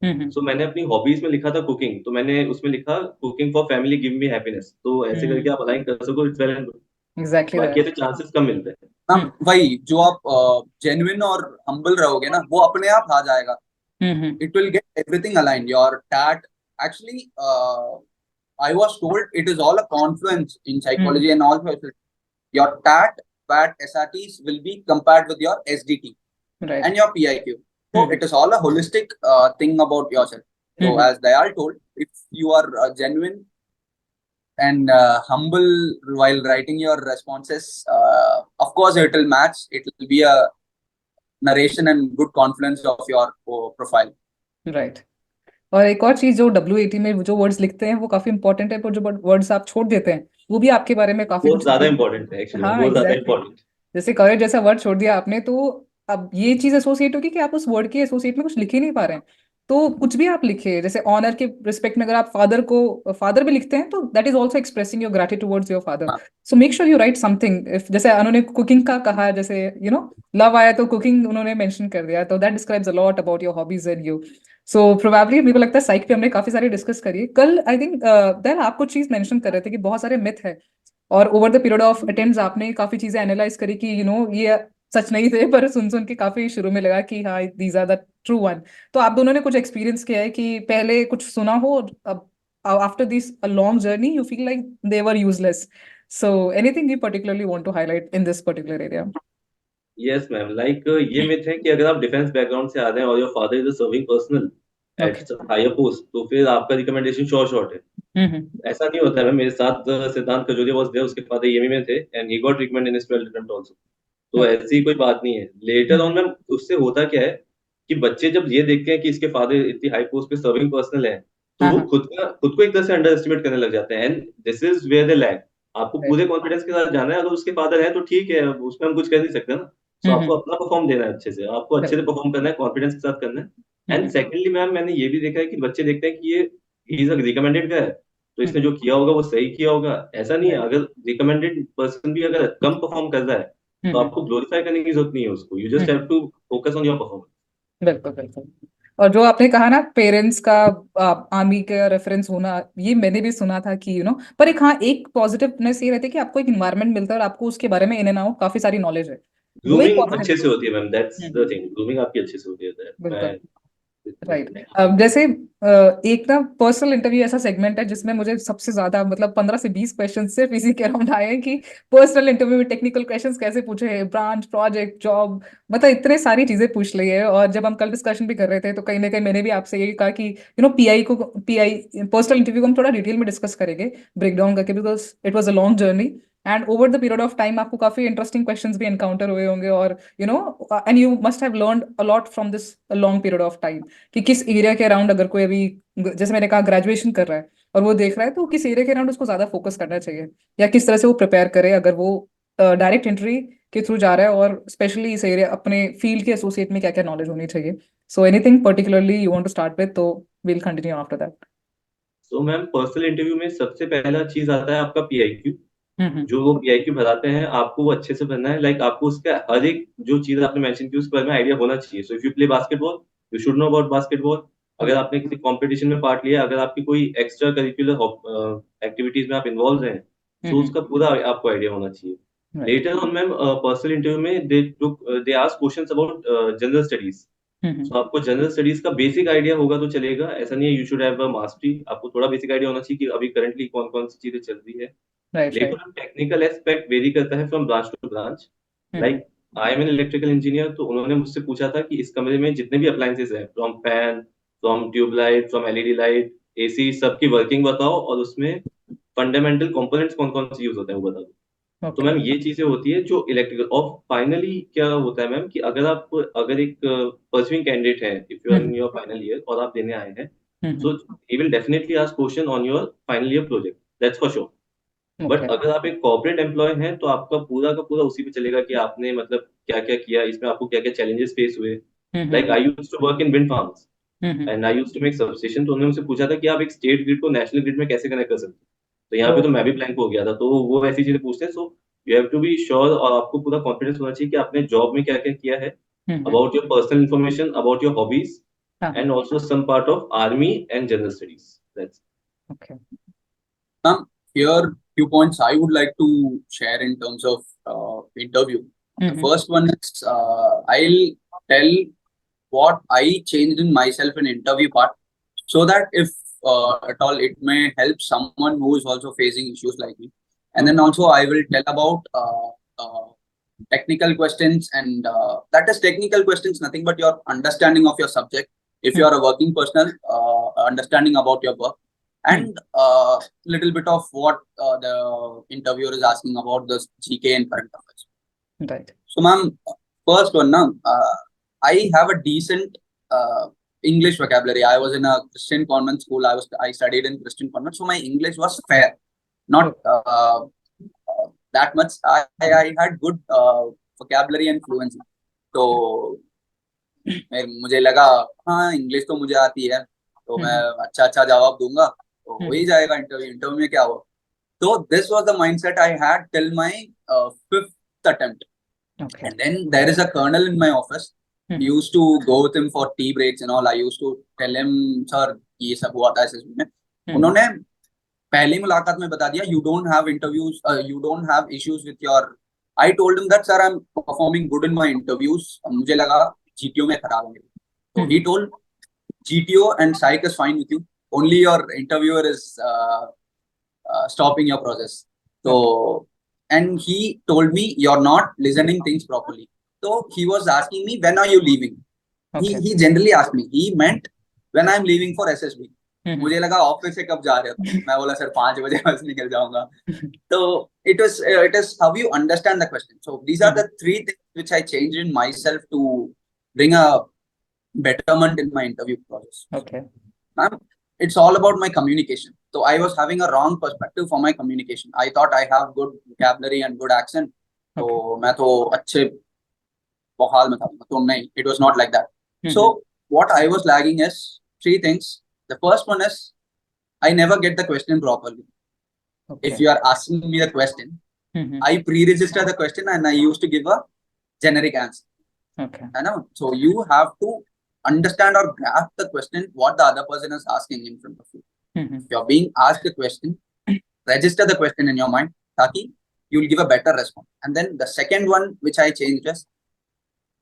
सो मैंने अपनी हॉबीज में लिखा था कुकिंग, तो मैंने उसमें लिखा cooking for family give me happiness. तो ऐसे करके आप अलाइन कर सको, it's well and good. Exactly. बाकी तो चांसेस कम मिलते हैं. वही जो आप जेन्युइन और हम्बल रहोगे ना, वो अपने आप आ जाएगा. It will get everything aligned. Your TAT actually I was told it is all a confluence in psychology and all. Your TAT, VAT, SRTs will be compared with your SDT and your PIQ. So it is all a holistic thing about yourself. So as Dayal told, if you are genuine and humble while writing your responses, of course it will match. It will be a narration and good confluence of your profile. Right. और एक और चीज, जो WAT में जो words लिखते हैं वो काफी इंपॉर्टेंट है, पर जो वर्ड्स आप छोड़ देते हैं वो भी आपके बारे में काफी बहुत ज्यादा इंपॉर्टेंट है एक्चुअली. हाँ, बहुत ज्यादा exactly. इंपॉर्टेंट. जैसे करेज जैसा वर्ड छोड़ दिया आपने, तो अब ये चीज एसोसिएट होगी कि आप उस वर्ड के एसोसिएट में कुछ लिख ही नहीं पा रहे हैं. तो कुछ भी आप लिखे, जैसे ऑनर के रिस्पेक्ट में अगर आप फादर भी लिखते हैं तो that is also expressing your gratitude towards your father. So make sure you right something. If जैसे उन्होंने कुकिंग का कहा, जैसे लव आया तो कुकिंग उन्होंने मेंशन कर दिया, तो that describes a lot about your hobbies and you. So probably मेरे को लगता है साइक पे हमने काफी सारी डिस्कस करी. कल आई थिंक देन आप कुछ चीज मेंशन कर रहे थे कि बहुत सारे मिथ है, और over the period of attempts आपने काफी चीजें एनालाइज करी कि ये सच नहीं थे, पर सुन के काफी शुरू में लगा कि हाँ these are the true one. तो आप दोनों ने कुछ एक्सपीरियंस किया है कि पहले कुछ सुना हो, अब after this a long journey you feel like they were useless. So anything you particularly want to highlight in this particular area? Yes ma'am, like ये मिथ है कि अगर आप डिफेंस बैकग्राउंड से आ रहे हैं और your father is a serving personnel at Okay. Higher post, तो फिर आपका रिकमेंडेशन श्योर शॉट है। Mm-hmm. ऐसा नहीं होता है मैम। मेरे साथ सिद्धांत खजूरिया वाज देयर, उसके फादर ईएमई में थे and he got recommend in his 12th attempt also. तो Okay. ऐसी कोई बात नहीं है। लेटर ऑन मैम उससे होता क्या है कि बच्चे जब ये देखते हैं कि इसके फादर इतनी हाई पोस्ट पे सर्विंग पर्सनल है, तो वो Uh-huh. खुद को एक तरह से अंडर एस्टिमेट करने लग जाते हैं, and this is where they lag. आपको Right. पूरे कॉन्फिडेंस के साथ जाना है। अगर उसके फादर है तो ठीक है, उसमें हम कुछ कर नहीं सकते ना। सो आपको Mm-hmm. अपना परफॉर्म देना है अच्छे से, आपको अच्छे से Right. परफॉर्म करना है, कॉन्फिडेंस के साथ करना है। And Mm-hmm. सेकेंडली मैम, मैंने ये भी देखा है कि बच्चे देखते हैं कि ये ही इज अ रिकमेंडेड गाय, तो इसने Mm-hmm. जो किया होगा वो सही किया होगा। ऐसा नहीं है। Right. अगर रिकमेंडेड पर्सन भी अगर कम परफॉर्म कर रहा है, तो Mm-hmm. आपको ग्लोरीफाई करने की जरूरत नहीं है उसको। You just have Mm-hmm. To focus on your performance. बिल्कुल बिल्कुल। और जो आपने कहा ना पेरेंट्स का आर्मी का रेफरेंस होना, ये मैंने भी सुना था कि पर एक हाँ एक पॉजिटिवनेस ये रहती है कि आपको एक इन्वायरमेंट मिलता है और आपको उसके बारे में इन एंड आउट काफी सारी नॉलेज है। वो एक ग्रूमिंग पॉजिटिव। अच्छे से होती है ma'am, that's the hmm. Thing. Grooming आपकी अच्छे से होती है, that मैं बिल्कुल। बिल्कुल राइट। agree। जैसे एक ना पर्सनल इंटरव्यू ऐसा सेगमेंट है जिसमें मुझे सबसे ज्यादा मतलब 15 से 20 क्वेश्चन सिर्फ इसी के अराउंड आए हैं कि पर्सनल इंटरव्यू में टेक्निकल क्वेश्चंस कैसे पूछे हैं, ब्रांच प्रोजेक्ट जॉब, मतलब इतने सारी चीजें पूछ ली है। और जब हम कल डिस्कशन भी कर रहे थे तो कहीं ना कहीं मैंने भी आपसे यही कहा कि पीआई पर्सनल इंटरव्यू को हम थोड़ा डिटेल में डिस्कस करेंगे, ब्रेक डाउन करके, because it was a long journey and over the period of time आपको काफी इंटरेस्टिंग क्वेश्चंस भी एनकाउंटर हुए होंगे और and you must have learned a lot from this long period of time कि किस एरिया के अराउंड अगर कोई अभी जैसे मैंने कहा ग्रेजुएशन कर रहा है और वो देख रहा है तो किस एरिया के अराउंड उसको ज्यादा फोकस करना चाहिए या किस तरह से वो प्रिपेयर करे अगर वो डायरेक्ट एंट्री के थ्रू जा रहा है और स्पेशली इस एरिया अपने फील्ड के एसोसिएट में क्या क्या नॉलेज होनी चाहिए। So anything particularly you want to start with, तो will continue after that. So ma'am, personal interview में सबसे पहला चीज आता है आपका पीआईक्यू। हम्म। जो वो पीआईक्यू भराते हैं, आपको वो अच्छे से भरना है। लाइक आपको उसका हर एक जो चीज आपने मेंशन की उसके बारे में आइडिया होना चाहिए। So if you play basketball, you should know about basketball. अगर आपने किसी कंपटीशन में पार्ट लिया, अगर आपकी कोई एक्स्ट्रा करिकुलर एक्टिविटीज में आप इन्वॉल्व हैं, सो उसका पूरा आपको आइडिया होना चाहिए। Right. Later on ma'am, personal interview में they ask questions about general studies. Hmm. So आपको जनरल स्टडीज का बेसिक आइडिया होगा तो चलेगा। ऐसा नहीं है you should have a mastery. आपको थोड़ा बेसिक आइडिया होना चाहिए कि अभी करंटली कौन कौन सी चीजें चल रही है। Right right. लेकिन टेक्निकल एस्पेक्ट वेरी करता है from branch to branch. Hmm. Like I am an electrical engineer, तो उन्होंने मुझसे पूछा था कि इस कमरे में जितने भी अप्लायंसेस हैं, from fan, from tubelight, from LED light, AC, सबकी वर्किंग बताओ और उसमें फंडामेंटल कंपोनेंट्स कौन कौन से यूज होते हैं वो बताओ। तो ओके। मैम ये चीजें होती है जो इलेक्ट्रिकल। और फाइनली क्या होता है मैम कि अगर एक परसुइंग कैंडिडेट है, if you are in hmm. Your final year और आप देने आए हैं, so hmm. He will definitely ask question on your final year project, that's for sure. But okay. अगर आप एक कॉर्पोरेट एम्प्लॉय हैं, तो आपका पूरा का पूरा उसी पे चलेगा कि आपने मतलब क्या क्या किया, इसमें आपको क्या क्या चैलेंजेस फेस हुए। Like hmm. I used to work in wind farms hmm. And I used to make substation. तो उन्होंने मुझसे पूछा था कि आप एक स्टेट ग्रिड को नेशनल ग्रिड में कैसे कनेक्ट कर सकते हैं। तो यहाँ पे तो ओके। मैं भी ब्लैंक हो गया था। तो वो ऐसी चीजें पूछते हैं। So you have to be sure, और आपको पूरा कॉन्फिडेंस होना चाहिए कि आपने जॉब में क्या क्या किया है, hmm. About your personal information, about your hobbies, हाँ। And also some part of army and general studies, that's. Okay. Ma'am, here few points I would like to share in terms of interview. The hmm. first one is I'll tell what I changed in myself in interview part, so that if at all it may help someone who is also facing issues like me. And then also I will tell about technical questions, and that is technical questions, nothing but your understanding of your subject. If you are a working personnel, understanding about your work, and little bit of what the interviewer is asking about the GK and current affairs. Right. So, ma'am, first one, now, I have a decent English vocabulary. I was in a Christian convent school. I studied in Christian convent, so my English was fair, not that much. I had good vocabulary and fluency. तो मुझे लगा हाँ English तो मुझे आती है, तो मैं अच्छा अच्छा जवाब दूंगा तो हो ही जाएगा इंटरव्यू। इंटरव्यू में क्या हुआ? तो this was the mindset I had till my fifth attempt. Okay. And then there is a colonel in my office. He used to go with him for tea breaks and all. I used to tell him, sir, ये सब हुआ था SSB में. उन्होंने पहली मुलाकात में बता दिया, you don't have interviews, you don't have issues with your. I told him that, sir, I'm performing good in my interviews. मुझे लगा GTO में खराब है. So he told, GTO and psych is fine with you. Only your interviewer is stopping your process. So, and he told me, you're not listening things properly. So he was asking me, when are you leaving? He generally asked me. He meant when I'm leaving for SSB. मुझे लगा office से कब जा रहे हो? मैं बोला sir 5 बजे बस निकल जाऊंगा. So it is how you understand the question. So these are the 3 things which I changed in myself to bring a betterment in my interview process. Okay. It's all about my communication. So I was having a wrong perspective for my communication. I thought I have good vocabulary and good accent. So मैं तो अच्छे बहाल में था. तो नहीं, it was not like that. So what I was lagging is 3 things. The first one is I never get the question properly. If you are asking me the question, I pre-register the question and I used to give a generic answer. I know. So you have to understand or grasp the question what the other person is asking in front of you. If you're being asked a question, register the question in your mind, taki you will give a better response. And then the second one which I changed is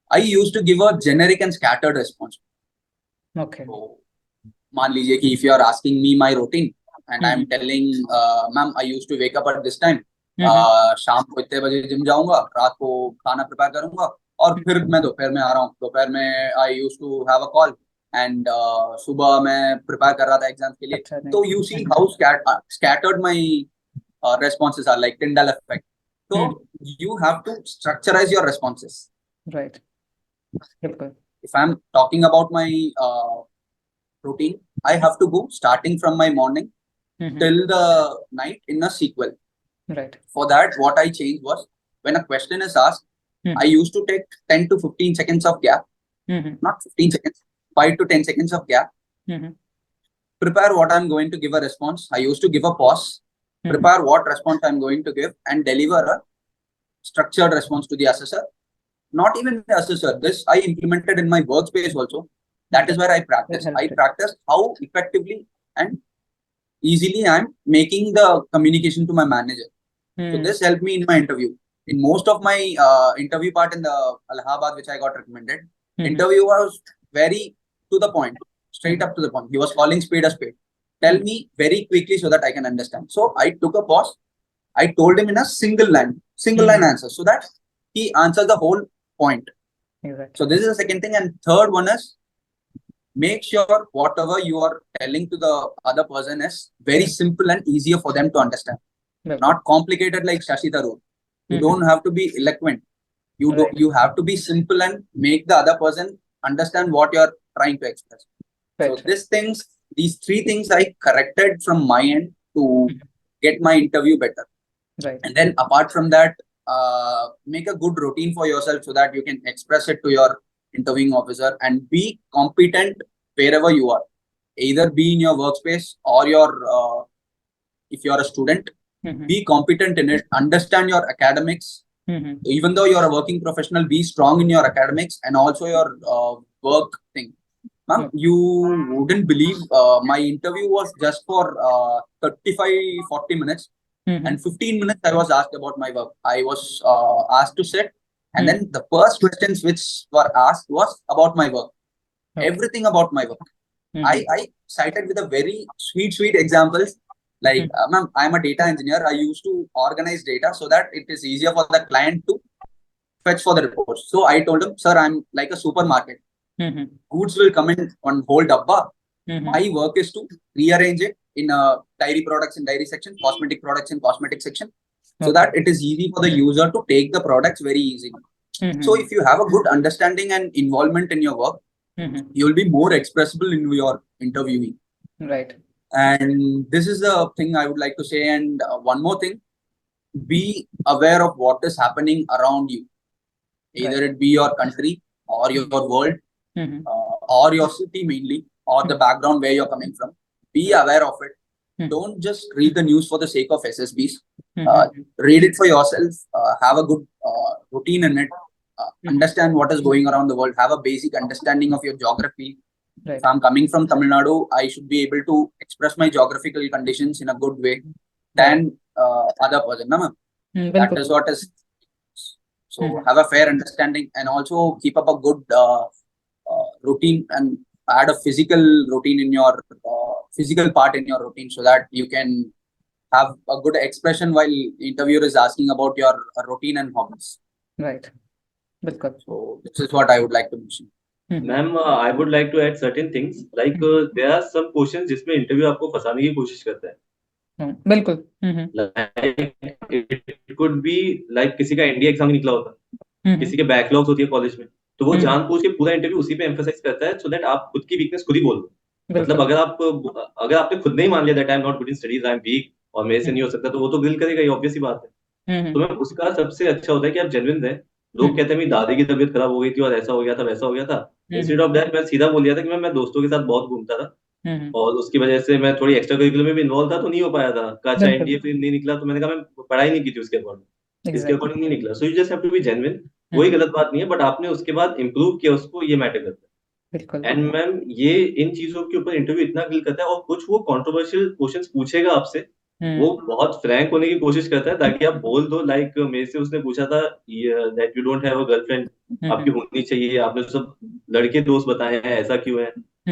I used to give a generic and scattered response. So, मान लीजिए कि if you are asking me my routine and I'm telling ma'am I used to wake up at this time, शाम को इतने बजे gym जाऊंगा, रात को खाना प्रिपेयर करूंगा और फिर मैं दोपहर में आ रहा हूँ. दोपहर में I used to have a call and सुबह मैं प्रिपेयर कर रहा था एग्जाम के लिए. तो you see how scattered my responses are, like Tyndall effect. So you have to structureize your responses. Right. If I'm talking about my routine, I have to go starting from my morning till the night in a sequel. Right. For that, what I changed was when a question is asked, I used to take 10 to 15 seconds of gap, not 15 seconds, 5 to 10 seconds of gap. Prepare what I'm going to give a response. I used to give a pause, prepare what response I'm going to give, and deliver a structured response to the assessor. Not even the assessor. This I implemented in my workspace also. That is where I practice. I practice how effectively and easily I'm making the communication to my manager. So this helped me in my interview. In most of my interview part in the Allahabad, which I got recommended, interview was very to the point, straight up to the point. He was calling spade a spade. Tell me very quickly so that I can understand. So I took a pause. I told him in a single line answer so that he answers the whole point. Exactly. So this is the second thing. And third one is make sure whatever you are telling to the other person is very simple and easier for them to understand. Not complicated like Shashi Tharoor. You don't have to be eloquent. You have to be simple and make the other person understand what you're trying to express. So these 3 things I corrected from my end to get my interview better. Right. And then apart from that, make a good routine for yourself so that you can express it to your interviewing officer and be competent wherever you are. Either be in your workspace or your if you are a student, be competent in it, understand your academics. Even though you're a working professional, be strong in your academics and also your work thing. Ma'am, you wouldn't believe my interview was just for 35-40 minutes. And 15 minutes I was asked about my work. I was asked to sit and then the first questions which were asked was about my work. Everything about my work. I cited with a very sweet examples. Like, ma'am, I'm a data engineer. I used to organize data so that it is easier for the client to fetch for the reports. So I told him, sir, I'm like a supermarket. Goods will come in on whole dabba. My work is to rearrange it in dairy products in dairy section, cosmetic products in cosmetic section, so that it is easy for the user to take the products very easily. So if you have a good understanding and involvement in your work, you will be more expressible in your interviewing. Right. And this is the thing I would like to say. And one more thing, be aware of what is happening around you. Either it be your country or your world or your city mainly, or the background where you're coming from. Be aware of it. Don't just read the news for the sake of SSBs. Read it for yourself. Have a good routine in it. Understand what is going around the world. Have a basic understanding of your geography. Right. If I'm coming from Tamil Nadu, I should be able to express my geographical conditions in a good way than other person. That is what is. So have a fair understanding and also keep up a good routine and add a physical routine in your physical part in your routine so that you can have a good expression while interviewer is asking about your routine and hobbies. Right. Bilkul. So this is what I would like to mention. Ma'am I would like to add certain things like there are some questions जिसमें interview आपको फंसाने की कोशिश करता है बिल्कुल like it could be like किसी का एनडीए एग्जाम निकला होता किसी के बैकलॉग्स होती है कॉलेज में तो वो जानबूझ के पूरा इंटरव्यू उसी पे एम्फसाइज करता है सो दैट आप खुद की वीकनेस खुद ही बोल दो मतलब अगर आपने खुद नहीं मान लिया that I am not good in studies I am weak और मेरे से नहीं हो सकता तो वो तो दिल करेगा, ये ऑब्वियस ही बात है। तो मैम उसका सबसे अच्छा होता है कि आप जेन्युइन रहें। लोग कहते हैं मेरी दादी की तबीयत खराब हो गई थी और ऐसा हो गया था वैसा हो गया था, इंस्टेड ऑफ दैट मैं सीधा बोल दिया था कि मैं दोस्तों के साथ बहुत घूमता था और उसकी वजह से मैं थोड़ी एक्स्ट्रा करिकुलर में भी इन्वॉल्व था तो नहीं हो पाया था। अच्छा एनडीए फिर नहीं निकला तो मैंने कहा मैं पढ़ाई नहीं की थी उसके अकॉर्डिंग, इसके अकॉर्डिंग नहीं निकला। So you just have to be genuine, कोई गलत बात नहीं है, बट आपने उसके बाद इम्प्रूव किया उसको, ये मैटर करता है। एंड मैम ये इन चीजों के ऊपर इंटरव्यू इतना डील करता है और कुछ वो कंट्रोवर्शियल क्वेश्चंस पूछेगा आपसे, वो बहुत फ्रैंक होने की कोशिश करता है ताकि आप बोल दो। लाइक मेरे से उसने पूछा था that you don't have a girlfriend, आपकी होनी चाहिए, आपने सब लड़के दोस्त बताए हैं, ऐसा क्यों है?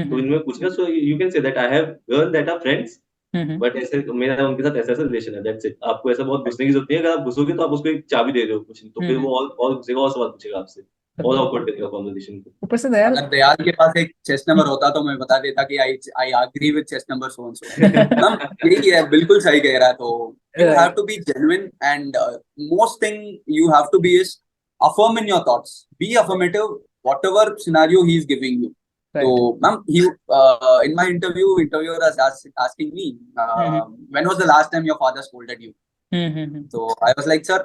तो इनमें पूछना, so you can say that I have girl that are friends but ऐसे मेरा उनके साथ ऐसा ऐसा रिलेशन है, दैट्स इट। आपको ऐसा बहुत घुसने की जरूरत नहीं है, अगर आप घुसोगे तो आप उसको एक चाबी दे रहे हो कुछ, तो फिर वो और घुसेगा और सवाल पूछेगा आपसे और ऑकवर्ड करेगा कन्वर्सेशन को। ऊपर से दयाल, अगर दयाल के पास एक चेस नंबर होता तो मैं बता देता कि I agree with chest number so and so. मतलब यही है, बिल्कुल सही कह रहा है। तो you have to be genuine and most thing you have to be is affirm in your thoughts, be affirmative whatever scenario he is giving you. Right. So ma'am, he in my interviewer was asking me when was the last time your father scolded you. So I was like, sir,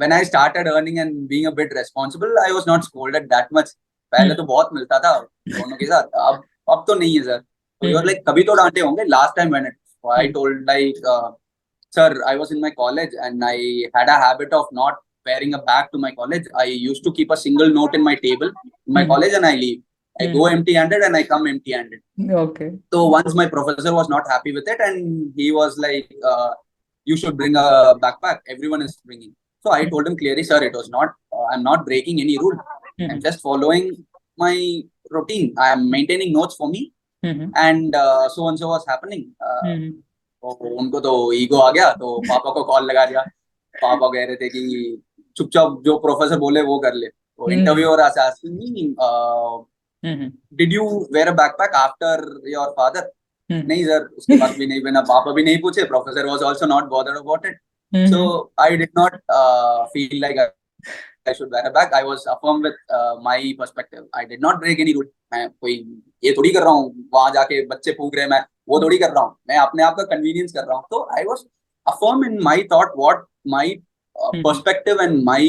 when I started earning and being a bit responsible, I was not scolded that much. पहले तो बहुत मिलता था दोनों के साथ, अब तो नहीं है सर। तो you are like, कभी तो डांटे होंगे, last time when it, so I told like sir, I was in my college and I had a habit of not wearing a bag to my college. I used to keep a single note in my table in my college and I leave. I go empty-handed and I come empty-handed. Okay. So once my professor was not happy with it and he was like, you should bring a backpack. Everyone is bringing. So I told him clearly, sir, it was not, I'm not breaking any rule. I'm just following my routine. I am maintaining notes for me and so and so was happening. तो उनको तो ego आ गया, तो पापा को call लगा दिया। पापा कह रहे थे कि चुपचाप जो प्रोफेसर बोले वो कर ले। तो interviewer asking me, did you wear a backpack after your father? नहीं सर, उसके बाद भी नहीं पहना। पापा भी नहीं पूछे, professor was also not bothered about it. So I did not feel like I should wear a bag. I was affirm with my perspective. I did not break any rule. मैं कोई ये थोड़ी कर रहा हूँ वहां जाके बच्चे फूक रहे हैं, मैं वो थोड़ी कर रहा हूँ, मैं अपने आप का कन्वीनियंस कर रहा हूँ। तो I was affirm in my thought what my perspective and my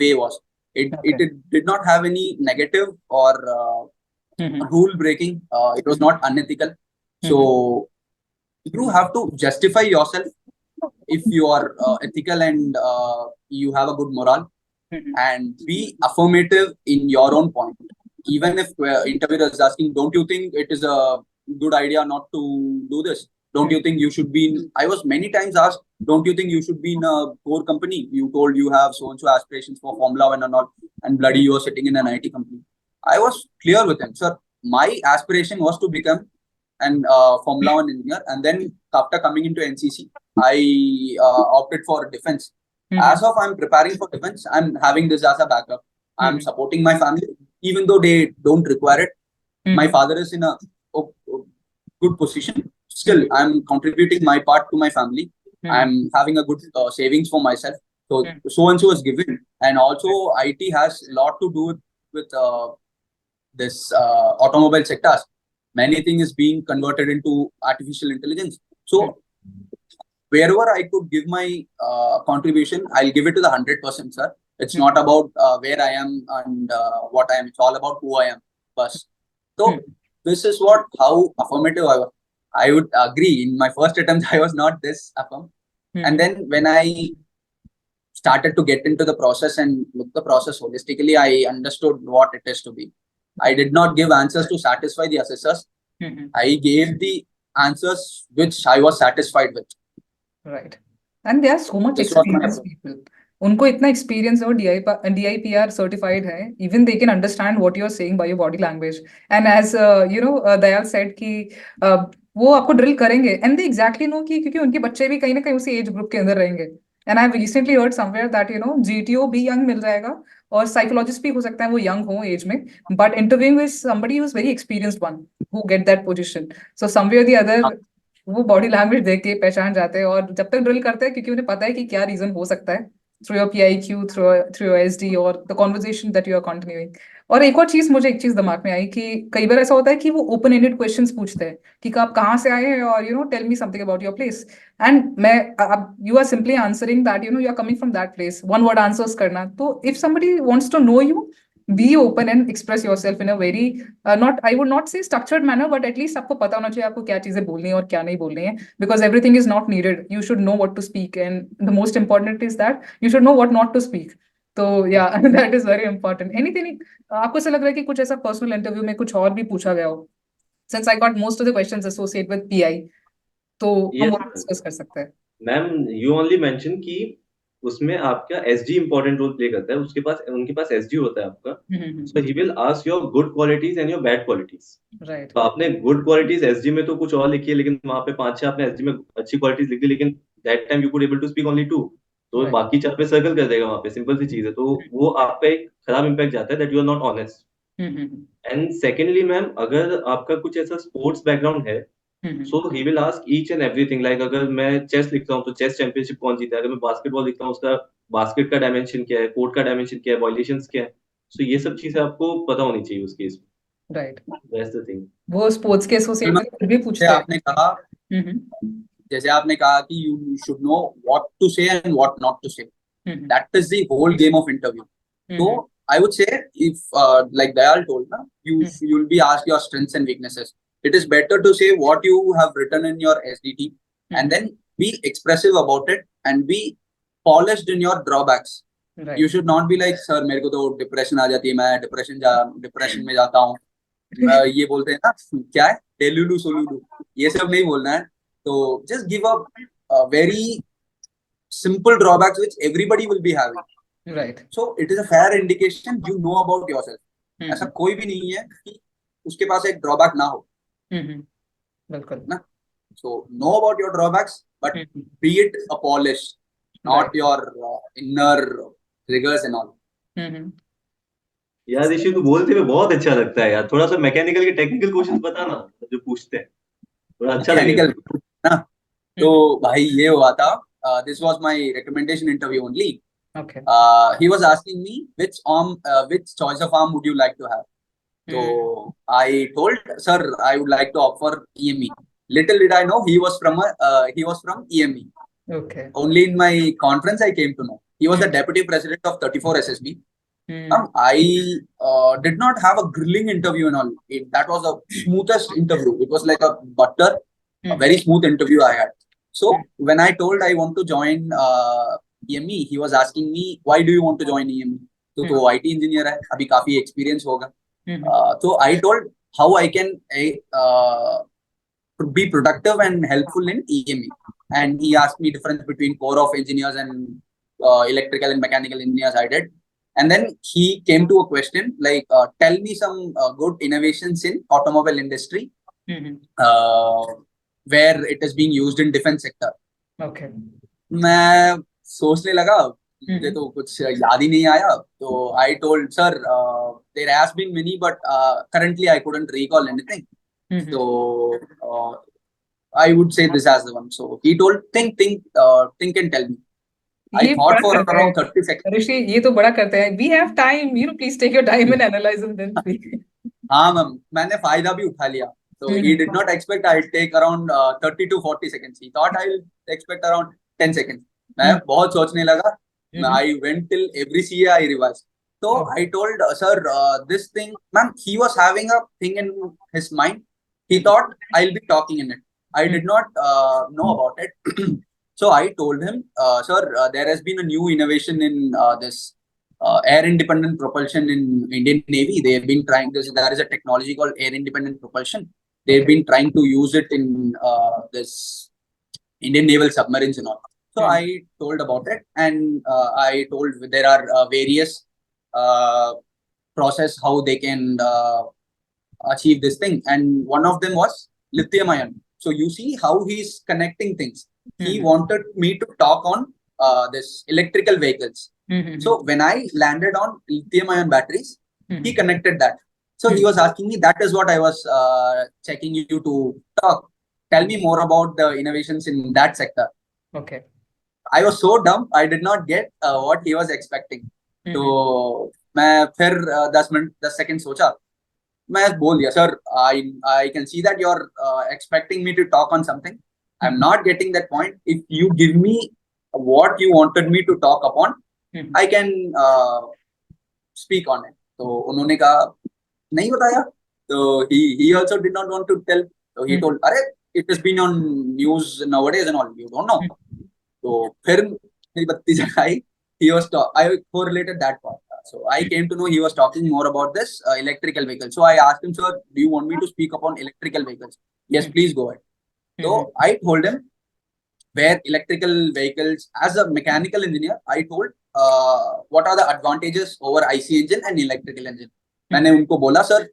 way was. It did not have any negative or rule breaking. It was not unethical. So you have to justify yourself if you are ethical and you have a good moral. And be affirmative in your own point. Even if interviewer is asking, don't you think it is a good idea not to do this? Don't you think you should be in, I was many times asked, don't you think you should be in a core company? You told you have so-and-so aspirations for Formula 1 and all, and bloody you are sitting in an IT company. I was clear with him, sir, my aspiration was to become an Formula 1 engineer, and then after coming into NCC, I opted for defense. As of I'm preparing for defense, I'm having this as a backup. I'm supporting my family, even though they don't require it. My father is in a good position. Still, I'm contributing my part to my family. I'm having a good savings for myself. So and so is given, and also IT has a lot to do with this automobile sectors. Many things is being converted into artificial intelligence. So wherever I could give my contribution, I'll give it to the 100%, sir. It's not about where I am and what I am. It's all about who I am first. So this is how affirmative I was. I would agree. In my first attempt, I was not this affirm. And then when I started to get into the process and look the process holistically, I understood what it is to be. I did not give answers to satisfy the assessors. I gave the answers which I was satisfied with. Right. And there are so much experienced people. उनको इतना experience और DIPR certified है, even they can understand what you are saying by your body language. And as Dayal said कि वो आपको drill करेंगे and they exactly no कि क्योंकि उनके बच्चे भी कहीं ना कहीं उसी एज ग्रुप के अंदर रहेंगे. And I have recently heard somewhere that GTO भी यंग मिल जाएगा और साइकोलॉजिस्ट भी हो सकता है वो यंग हो एज में, but interviewing with somebody who is very experienced one who get that position. So somewhere the हाँ, अदर वो बॉडी लैंग्वेज देख के पहचान जाते हैं और जब तक ड्रिल करते हैं क्योंकि उन्हें पता है कि क्या रीजन हो सकता है through your PIQ, through your SD और the conversation that you are continuing. और एक और चीज, मुझे एक चीज दिमाग में आई कि कई बार ऐसा होता है कि वो ओपन एंडेड क्वेश्चंस पूछते हैं कि आप कहाँ से आए हैं और tell me something about your place. And मैं अब you are simply answering that you are coming from that place, one word answers करना. तो if somebody wants to know you, be open and express yourself in a very not, I would not say structured manner, but at least आपको पता होना चाहिए आपको क्या चीजें बोलनी है और क्या नहीं बोलनी है, because everything is not needed. You should know what to speak and the most important is that you should know what not to speak. तो या that is very important. Anything आपको ऐसा लग रहा है कि कुछ ऐसा पर्सनल इंटरव्यू में कुछ और भी पूछा गया हो, since I got most of the questions associate with PI, तो हम यस वो डिस्कस कर सकते हैं. मैम, यू ओनली मेंशन कि उसमें आपका एसडी इंपॉर्टेंट रोल प्ले करता है, उनके पास एसडी होता है आपका. So he will ask your good qualities and your bad qualities. Right. तो आपने गुड क्वालिटीज एसडी में तो कुछ और लिखी है, लेकिन वहां पे 5-6 आपने एसडी में अच्छी क्वालिटीज लिख दी, लेकिन that time you could able to speak only 2. तो राइट. बाकी 4 पे सर्कल कर देगा वहां पे. सिंपल सी चीज है. तो वो आपका एक खराब इम्पैक्ट जाता है that you are not honest. And secondly ma'am, अगर आपका कुछ ऐसा स्पोर्ट्स बैकग्राउंड है, so he will ask each and everything. Like अगर मैं चेस लिखता हूँ तो चेस चैंपियनशिप कौन जीता है. अगर मैं बास्केटबॉल लिखता हूँ उसका बास्केट का डायमेंशन क्या है, कोर्ट का डायमेंशन क्या है, वायलेशंस क्या है. सो ये सब चीजें आपको पता होनी चाहिए उस केस राइट. में. That's the thing. वो स्पोर्ट्स के एसोसिएट में फिर भी जैसे पूछते आपने कहा हैं. जैसे आपने कहा कि you should know what to say and what not to say. Hmm. That is the whole game of interview. So I would say, if like Dayal told, na, you'll be asked your strengths and weaknesses. It is better to say what you have written in your SDT and then be expressive about it and be polished in your drawbacks. Right. You should not be like, sir, मेरे को तो depression आ जाती है, मैं depression में जाता हूँ. ये बोलते हैं ना, क्या है, डेलुलू सोलुलू, ये सब नहीं बोलना है. तो just give a very simple drawbacks which everybody will be having. Right. So it is a fair indication you know about yourself. ऐसा कोई भी नहीं है कि उसके पास एक ड्रॉबैक ना हो. बिल्कुल ना. So know about your drawbacks, but be it a polish, not Right. your inner triggers and all. यार ऋषि, तू बोलते हुए बहुत अच्छा लगता है यार. थोड़ा सा मैकेनिकल के टेक्निकल क्वेश्चंस बता ना, जो पूछते हैं, थोड़ा अच्छा लगेगा. Mechanical, ना. तो भाई ये हुआ था. This was my recommendation interview only. Okay. He was asking me which choice of arm would you like to have. So I told, sir, I would like to offer EME. Little did I know he was from EME. Okay. Only in my conference I came to know he was the deputy president of 34 SSB. I did not have a grilling interview and all. That was the smoothest interview. It was like a butter, a very smooth interview I had. So when I told I want to join EME, he was asking me, why do you want to join EME? तो IT engineer है, अभी काफी experience होगा. So I told how I can be productive and helpful in EME. And he asked me difference between core of engineers and electrical and mechanical engineers. I did. And then he came to a question like, tell me some good innovations in automobile industry where it is being used in defense sector. Okay. मैं सोचने लगा, मुझे तो कुछ याद ही नहीं आया. तो I told, sir, there has been many, but currently I couldn't recall anything. So I would say this as the one. So he told, think and tell me. I thought for around 30 seconds. Rishi, ये तो बड़ा करते हैं. We have time. Please take your time and analyze and then speak. हाँ ma'am, मैंने फायदा भी उठा लिया. So he did not expect I'll take around 30 to 40 seconds. He thought I'll expect around 10 seconds. मैं बहुत सोचने लगा. I went till every CA I revised. So I told, sir, this thing, ma'am, he was having a thing in his mind. He thought I'll be talking in it. I did not know about it. So I told him, sir, there has been a new innovation in this air independent propulsion in Indian Navy. They have been trying this. There is a technology called air independent propulsion. They've been trying to use it in this Indian naval submarines and all. So I told about it, and I told there are various process how they can achieve this thing, and one of them was lithium ion. So you see how he's connecting things. He wanted me to talk on this electrical vehicles. So when I landed on lithium-ion batteries, he connected that. So he was asking me, that is what I was checking you to talk. Tell me more about the innovations in that sector. Okay. I was so dumb, I did not get what he was expecting. तो मैं फिर 10 second सोचा. मैं बोल दिया, sir, I can see that you're expecting me to talk on something. I'm not getting that point. If you give me what you wanted me to talk upon, I can speak on it. तो उन्होंने कहा नहीं बताया. तो he also did not want to tell. So he told, अरे it has been on news nowadays and all, you don't know. तो फिर मेरी बत्ती जलाई. I correlated that part. So I came to know he was talking more about this electrical vehicle. So I asked him, sir, do you want me to speak upon electrical vehicles? Yes, please go ahead. So I told him where electrical vehicles, as a mechanical engineer, I told what are the advantages over IC engine and electrical engine. मैंने उनको बोला, sir,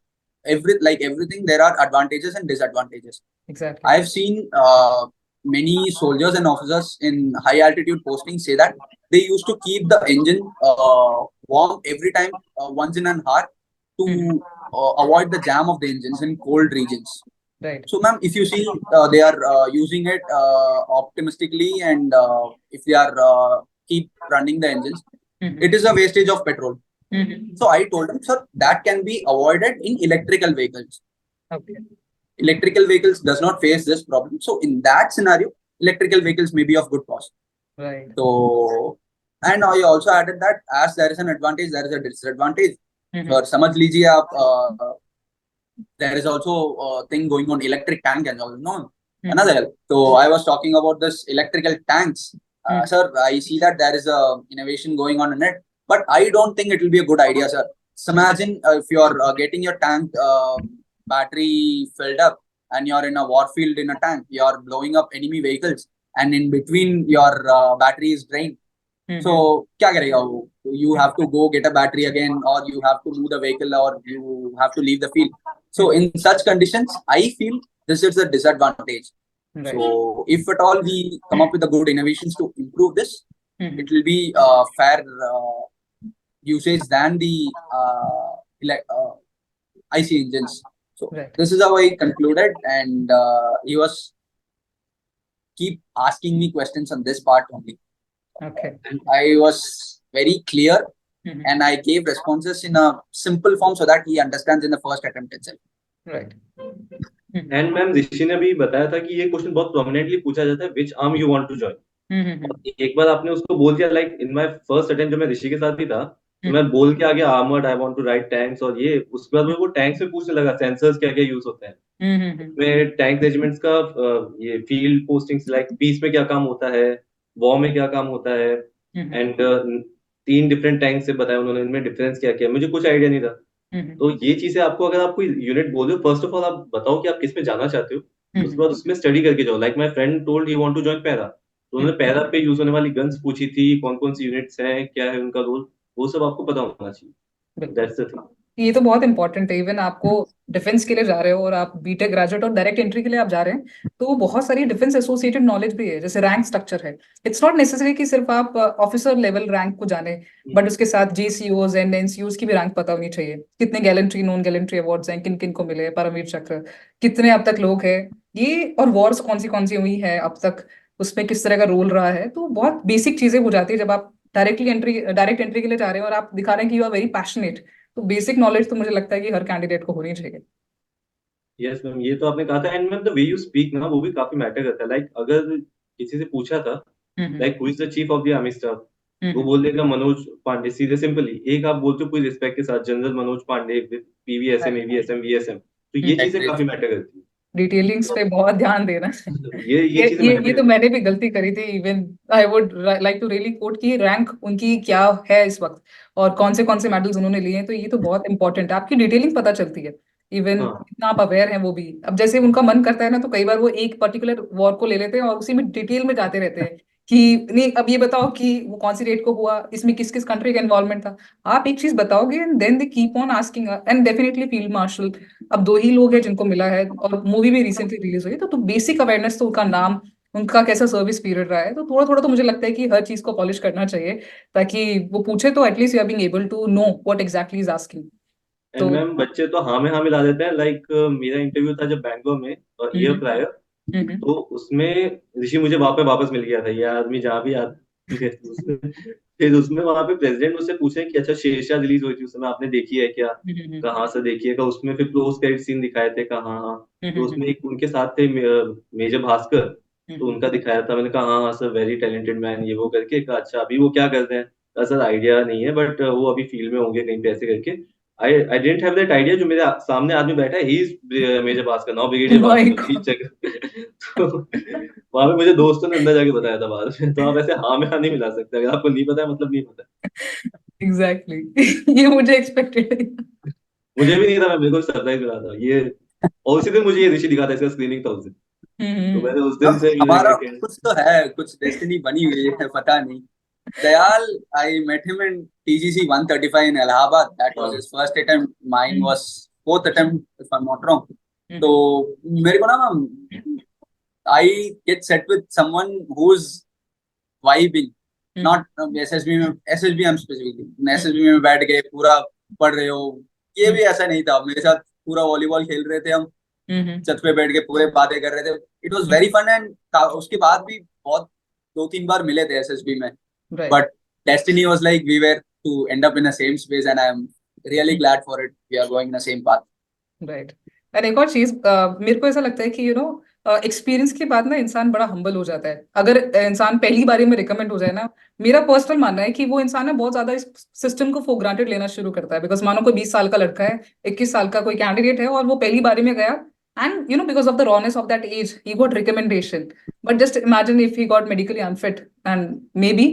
everything, there are advantages and disadvantages. Exactly. I've seen many soldiers and officers in high altitude postings say that they used to keep the engine warm every time, once in an hour, to avoid the jam of the engines in cold regions. Right. So, ma'am, if you see they are using it optimistically, and if they are keep running the engines, it is a wastage of petrol. So I told him, sir, that can be avoided in electrical vehicles. Okay. Electrical vehicles does not face this problem. So in that scenario, electrical vehicles may be of good cost. Right. So, and I also added that as there is an advantage, there is a disadvantage. और समझ लीजिए आप, there is also a thing going on, electric tank and all, no? Another. So I was talking about this electrical tanks. Sir, I see that there is a innovation going on in it, but I don't think it will be a good idea, sir. So imagine if you're getting your tank battery filled up and you're in a war field in a tank, you're blowing up enemy vehicles, and in between your battery is drained. So क्या करेगा वो? You have to go get a battery again, or you have to move the vehicle, or you have to leave the field. So in such conditions, I feel this is a disadvantage. Right. So if at all we come up with the good innovations to improve this, it will be fair usage than the IC engines. So this is how I concluded, and he was keep asking me questions on this part only. Okay. And I was very clear, and I gave responses in a simple form so that he understands in the first attempt itself. Right. And ma'am Rishi ने भी बताया था कि ये question बहुत prominently पूछा जाता है, which arm you want to join. एक बार आपने उसको बोल दिया, like in my first attempt जब मैं ऋषि के साथ ही था, तो मैं बोल के आ गया armoured, I want to write tanks, और ये उसके बाद वो टैंक्स में पूछने लगा सेंसर्स क्या क्या यूज होते हैं. मैं टैंक रेजिमेंट्स का ये फील्ड पोस्टिंग्स, लाइक पीस में क्या काम होता है, वॉर में क्या काम होता है, एंड 3 डिफरेंट टैंक से बताया उन्होंने, इनमें डिफरेंस क्या क्या, मुझे कुछ आइडिया नहीं था. तो ये चीजें आपको, अगर आप कोई यूनिट बोल रहे हो, फर्स्ट ऑफ ऑल आप बताओ कि आप किस में जाना चाहते हो, उसके बाद उसमें स्टडी करके जाओ. Like my friend told he want to join para, तो उन्होंने पैरा पे यूज होने वाली गन्स पूछी थी, कौन कौन सी यूनिट्स हैं, क्या है उनका रोल, वो सब आपको पता होना चाहिए. That's the thing. ये तो बहुत इंपॉर्टेंट है. इवन आपको डिफेंस के लिए जा रहे हो और आप बीटेक ग्रेजुएट और डायरेक्ट एंट्री के लिए आप जा रहे हैं, तो बहुत सारी डिफेंस एसोसिएटेड नॉलेज भी है, जैसे रैंक स्ट्रक्चर है. इट्स नॉट नेसेसरी कि सिर्फ आप ऑफिसर लेवल रैंक को जाने, बट उसके साथ जीसीओज एंड एनसीओज की भी रैंक पता होनी चाहिए. कितने गैलेंट्री, नॉन गैलेंट्री अवार्ड्स हैं, किन किन को मिले, परमवीर चक्र, कितने अब तक लोग हैं ये, और वॉर्स कौन सी हुई है अब तक, उसमें किस तरह का रोल रहा है. तो बहुत बेसिक चीजें हो जाती है जब आप डायरेक्ट एंट्री के लिए जा रहे हैं और आप दिखा रहे हैं कि यू आर वेरी पैशनेट. तो बेसिक नॉलेज तो मुझे लगता है कि हर कैंडिडेट को होनी चाहिए. यस मैम, ये तो आपने कहा था. And ma'am the way you speak ना, वो भी काफी मैटर करता है. लाइक अगर किसी से पूछा था, like who is the chief of the army staff, वो बोल देगा मनोज पांडे, सीधे सिंपली. एक आप बोलते हो पूरी रिस्पेक्ट के साथ, general Manoj Pande with PVSM, AVSM, VSM, तो ये चीजें काफी मैटर करती है. डिटेलिंग्स पे बहुत ध्यान देना. ये चीजें ये तो मैंने भी गलती करी थी. Even I would like to really quote की रैंक उनकी क्या है इस वक्त और कौन से मेडल्स उन्होंने लिए हैं. तो ये तो बहुत इंपॉर्टेंट है, आपकी डिटेलिंग पता चलती है. इवन इतना आप अवेयर हैं वो भी. अब जैसे उनका मन करता है ना, तो कई बार वो एक पर्टिकुलर वॉर को ले लेते हैं और उसी में डिटेल में जाते रहते हैं कि नहीं अब ये बताओ कि वो कौन सी डेट को हुआ, इसमें किस किस कंट्री का इन्वॉल्वमेंट था। आप एक चीज बताओगे and then they keep on asking. And definitely field marshal, अब दो ही लोग हैं जिनको मिला है और मूवी भी रिसेंटली रिलीज हुई है, तो बेसिक अवेयरनेस तो उनका नाम, उनका कैसा सर्विस पीरियड रहा है, तो थोड़ा थोड़ा तो मुझे लगता है कि हर चीज को पॉलिश करना चाहिए, ताकि वो पूछे तो at least you are being able to know what exactly is asking. And तो मैम बच्चे तो हाँ में हाँ मिला देते हैं। लाइक मेरा इंटरव्यू था जब बैंगलोर में और ईयर हम्म प्रायर, हम्म तो उसमें ऋषि मुझे वहां पे वापस मिल गया था। ये आदमी जहाँ भी फिर उसमें वहां पे प्रेसिडेंट मुझसे पूछे कि अच्छा शेरशाह रिलीज हुई थी उस समय, आपने देखी है क्या? हम्म कहाँ से देखी है? का उसमें फिर क्लोज क्रेडिट सीन दिखाए थे, कहा हाँ हाँ। तो हम्म उसमें एक उनके साथ थे मेजर भास्कर, तो हम्म उनका दिखाया था। मैंने कहा हाँ हाँ सर, वेरी टैलेंटेड मैन, ये वो करके। कहा अच्छा अभी वो क्या करते हैं? कहा सर आइडिया नहीं है, बट वो अभी फील्ड में होंगे कहीं पे, ऐसे करके। I didn't have that idea. जो मेरे सामने आदमी बैठा है, he is major Bhaskar, now brigadier my Bhaskar, please check. तो वहां पे मुझे दोस्तों ने अंदर जाके बताया था बाद में। तो आप ऐसे हाँ में हाँ नहीं मिला सकते, अगर आपको नहीं पता है मतलब नहीं पता है। एग्जैक्टली। ये मुझे एक्सपेक्टेड है। मुझे भी नहीं था, मैं बिल्कुल सरप्राइज मिला था ये। और उसी दिन मुझे ये ऋषि दिखा था, इसका स्क्रीनिंग था उस दिन। तो हम्म मैंने उस दिन अब से मैंने हमारा कहा कि कुछ तो है, कुछ डेस्टिनी बनी हुई है, पता नहीं। Dayal, I met him in TGC 135 in Allahabad. That was हाँ his first attempt. Mine hmm was fourth attempt, if I'm not wrong. तो हम्म मेरे को ना I get set with someone who's vibing, hmm not SSB में, SSB हम specifically हम्म SSB में बैठ के पूरा पढ़ रहे हो, ये हम्म भी ऐसा नहीं था। मेरे साथ पूरा वॉलीबॉल खेल रहे थे हम, हम्म छत पे बैठ के पूरे बातें कर रहे थे। It was very fun. And उसके बाद भी बहुत दो तीन बार मिले थे एसएसबी में, right but destiny was like we were to end up in the same space, and I'm really glad for it. We are going in the same path. Right. और एक और चीज, मेरे को ऐसा लगता है कि एक्सपीरियंस के बाद ना इंसान बड़ा हम्बल हो जाता है अगर इंसान पहली बारी में रिकमेंड हो जाए ना। मेरा पर्सनल मानना है कि वो इंसान ना बहुत ज्यादा इस सिस्टम को फॉर ग्रांटेड लेना शुरू करता है। बिकॉज मानो कोई 20 साल का लड़का है, 21 साल का कोई कैंडिडेट है और वो पहली बारी में गया, and because of the rawness of that age he got recommendation. But just imagine if he got medically unfit and may be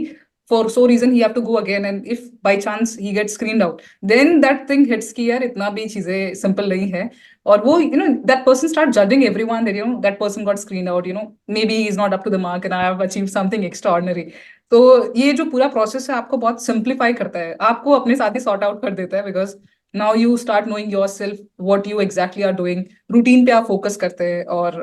for so reason he have to go again, and if by chance he gets screened out, then that thing hits कि यार इतना भी चीजें simple नहीं है। और वो that person start judging everyone that that person got screened out, maybe he is not up to the mark and I have achieved something extraordinary। तो ये जो पूरा प्रोसेस है आपको बहुत सिंप्लीफाई करता है, आपको अपने साथ ही सॉर्ट आउट कर देता है। Because now you start knowing yourself what you exactly are doing, routine पे आप फोकस करते हैं। और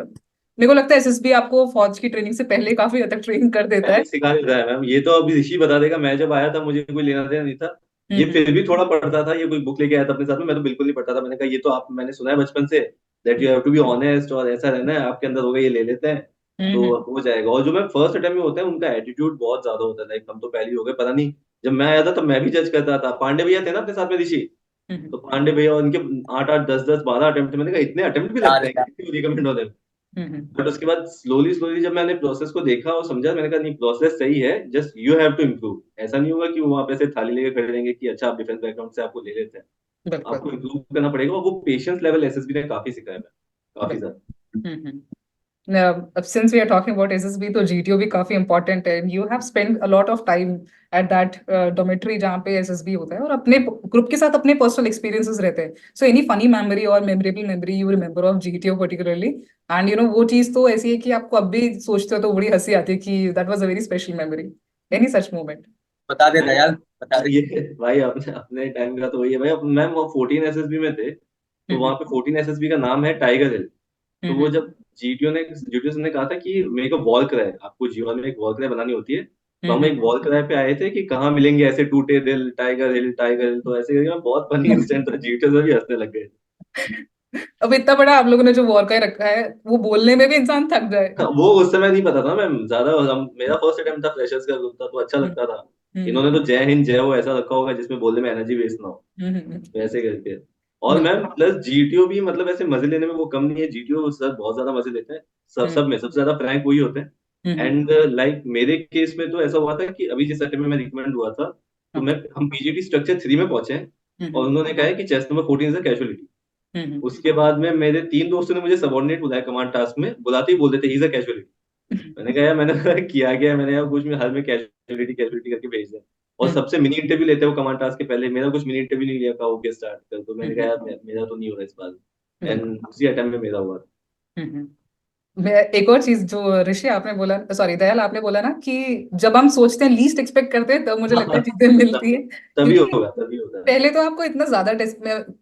मेरे को लगता है एसएसबी आपको फौज की ट्रेनिंग से पहले काफी हद तक ट्रेन कर देता है। पहले सिखा देता है मैम। ये तो अभी ऋषि बता देगा। मैं जब आया था मुझे कोई लेना देना नहीं था। ये हम्म फिर भी थोड़ा पढ़ता था, ये कोई बुक लेके आया था अपने साथ में, मैं तो बिल्कुल नहीं पढ़ता था। मैंने कहा ये तो आप, मैंने सुना है बचपन से that you have to be honest, और ऐसा रहना है आपके अंदर होगा, ये ले लेते हैं तो हम्म हो जाएगा। और जो मैं फर्स्ट अटेम्प्ट में होता है उनका एटीट्यूड बहुत ज्यादा होता है। लाइक हम तो पहले ही हो गए, पता नहीं। जब मैं आया था तब मैं भी जज करता था। पांडे भैया थे ना अपने साथ में ऋषि, हम्म तो पांडे भैया और इनके 8 8 10 10 12 अटेम्प्ट, मैंने कहा इतने अटेम्प्ट भी याद लगते है, हैं याद क्या? रिकमेंड होते हैं। हम्म बट उसके बाद स्लोली स्लोली जब मैंने प्रोसेस को देखा और समझा, मैंने कहा नहीं प्रोसेस सही है, just you have to improve. ऐसा नहीं होगा कि वो वहां पे से थाली लेके खड़े रहेंगे कि अच्छा आप डिफेंस बैकग्राउंड से आपको ले लेते हैं। बिल्कुल आपको इम्प्रूव करना पड़ेगा। और वो पेशेंस लेवल एसएसबी ने काफी सिखाया है, काफी बिल्कुल। ज्यादा। अब since we are talking about SSB, तो GTO भी काफी important है, and you have spent a lot of time at that dormitory जहाँ पे SSB होता है, और अपने ग्रुप के साथ अपने personal experiences रहते हैं। So any funny memory or memorable memory you remember of GTO particularly, and वो चीज तो ऐसी है कि आपको अब भी सोचते हो तो बड़ी हंसी आती है कि that was a very special memory। Any such moment? बता दे मैं दयाल, बता दे। ये भाई अपने अपने टाइम का तो वही है भाई। मैम वो 14 एसएसबी में थे, तो हम्म वहाँ पे 14 एसएसबी का नाम है टाइगर हिल। तो वो हम्म जब जीटीओ ने कहा था कि मेरे को वॉल क्राई, आपको जीवन में एक वॉल क्राई बनानी होती है, तो हम एक हम्म वॉल क्राई पे आए थे कि कहाँ मिलेंगे ऐसे टूटे दिल, टाइगर हिल टाइगर हिल। तो ऐसे करके मैं बहुत फनी इंसिडेंट था, जीटीओ से भी हंसने लग गए। अब इतना बड़ा आप लोगों ने जो वॉर का रखा है, वो बोलने में भी इंसान थक जाए। हाँ, वो उस समय नहीं पता था मैम ज्यादा। मेरा फर्स्ट अटेम्प्ट था, फ्रेशर्स का ग्रुप था, तो अच्छा हम्म लगता था। हम्म इन्होंने तो जय हिंद जय हो ऐसा रखा होगा जिसमें बोलने में एनर्जी वेस्ट ना हो, हम्म वैसे करके। और मैम बिल्कुल प्लस जीटीओ भी मतलब ऐसे मजे लेने में वो कम नहीं है। जीटीओ सर बहुत ज्यादा मजे लेते हैं। सब हम्म सब में सबसे ज्यादा फ्रैंक वही होते हैं। हम्म एंड लाइक मेरे केस में तो ऐसा हुआ था कि अभी जिस अटेम्प्ट में मैं रिकमेंड हुआ था, तो ओके हम पीजीटी स्ट्रक्चर 3 में पहुंचे हैं, और हम्म उन्होंने कहा है कि chest number 14 is a casualty. Hmm उसके बाद में मेरे 3 दोस्तों ने मुझे सबऑर्डिनेट बुलाया कमांड टास्क में, बुलाते ही बोल देते ही इज अ कैजुअलिटी। मैंने कहा यार, मैंने कहा, किया गया मैंने यार कुछ में हर में कैजुअलिटी कैजुअलिटी करके भेज दिया। और हम्म सबसे मिनी इंटरव्यू लेते हो कमांड टास्क के पहले, मेरा कुछ मिनी इंटरव्यू नहीं लिया, कहा ओके स्टार्ट कर। तो मैंने कहा हम्म यार मेरा तो नहीं हो रहा इस बार। बिल्कुल एंड उसी अटेम्प्ट में मेरा हुआ। हम्म एक और चीज जो ऋषि आपने बोला, सॉरी दयाल आपने बोला ना कि जब हम सोचते हैं, लीस्ट एक्सपेक्ट करते हैं, तब मुझे लगता है चीजें मिलती है। तभी क्योंकि होगा, तभी होगा। पहले तो आपको इतना ज्यादा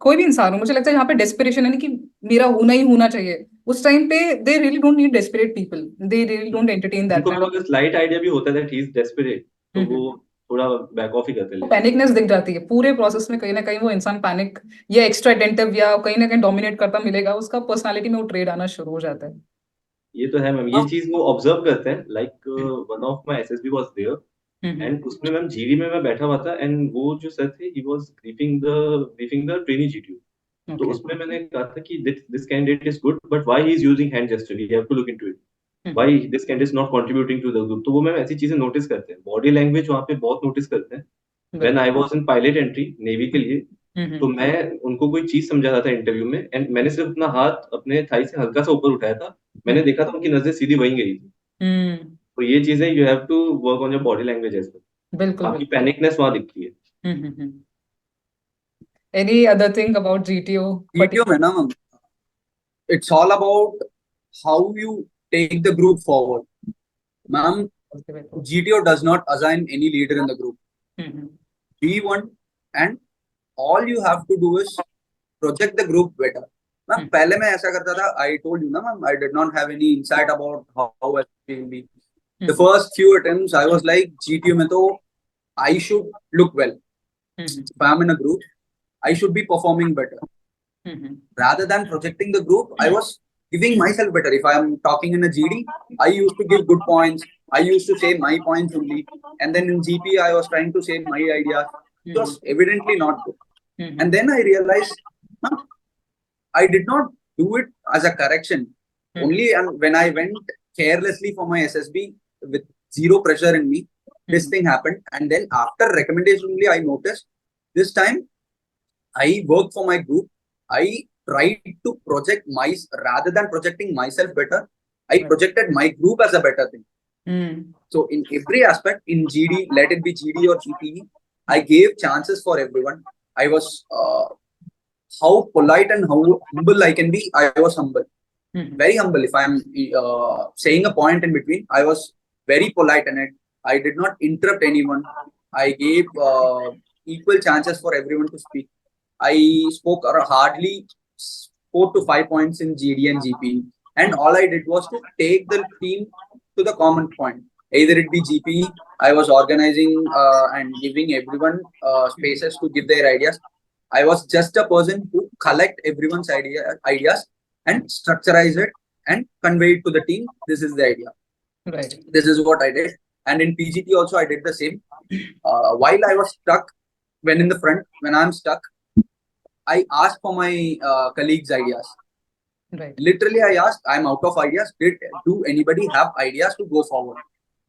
कोई भी इंसान हो, मुझे लगता है यहाँ पे डेस्पिरेशन है ना कि मेरा होना ही होना चाहिए, उस टाइम पे they really don't need desperate people, they really don't entertain that उनको काइंड अगर स्लाइट आइडिया भी होता है दैट ही इज डेस्परेट, तो वो ऑफ। थोड़ा बैक ऑफ ही करते हैं लेने से। पैनिकनेस दिख जाती है पूरे प्रोसेस में, कहीं ना कहीं वो इंसान पैनिक या एक्स्ट्रा अटेंटिव या कहीं ना कहीं डोमिनेट करता मिलेगा, उसका पर्सनालिटी में वो ट्रेड आना शुरू हो जाता है। ये तो है मैम, ये चीज वो ऑब्जर्व करते हैं। Like one of my SSB was there hmm. And उसमें मैम जीडी में मैं बैठा हुआ था एंड वो जो सर थे he was briefing the trainee GTO. तो ओके। उसमें मैंने कहा था कि this candidate is good but why he is using hand gesture, you have to look into it, why this candidate is not contributing to the group. तो वो ma'am ऐसी चीजें नोटिस करते हैं, बॉडी लैंग्वेज वहाँ पे बहुत नोटिस करते हैं। When I was in pilot entry navy के लिए, तो मैं उनको कोई चीज समझा रहा था इंटरव्यू में एंड मैंने सिर्फ अपना हाथ अपने थाई से हल्का सा ऊपर उठाया था, मैंने देखा था उनकी नजरें सीधी वहीं गई थी। हम्म। तो ये चीजें you have to work on your body language as well, बिल्कुल आपकी बिल्कुल। पैनिकनेस वहां दिखती है। Any other thing about GTO? GTO में ना, it's all about how you take the group forward. Ma'am, GTO does not assign any leader in the group. Be one, and all you have to do is project the group better. Ma'am पहले मैं ऐसा करता था, I told you ना ma'am, I did not have any insight about how SSB will be. The first few attempts I was like GTO में तो I should look well. If I am in a group, I should be performing better. Rather than projecting the group, I was giving myself better. If I am talking in a GD, I used to give good points. I used to say my points only. And then in GP, I was trying to say my ideas. It was evidently not good. And then I realized, huh, I did not do it as a correction. Only when I went carelessly for my SSB with zero pressure in me, this thing happened. And then after recommendation only, I noticed this time I work for my group. I tried to project rather than projecting myself better, I projected my group as a better thing. So in every aspect, in GD, let it be GD or GPE, I gave chances for everyone. I was how polite and how humble I can be. I was humble, very humble. If I'm saying a point in between, I was very polite in it. I did not interrupt anyone. I gave equal chances for everyone to speak. I spoke hardly 4 to 5 points in GD and GP, and all I did was to take the team to the common point. Either it be GP, I was organizing and giving everyone spaces to give their ideas. I was just a person who collect everyone's ideas and structurize it and convey it to the team. This is the idea. Right. This is what I did. And in PGT also, I did the same. While I was stuck, when in the front, when I'm stuck, I asked for my colleagues' ideas. Right. Literally, I asked, I'm out of ideas. Do anybody have ideas to go forward?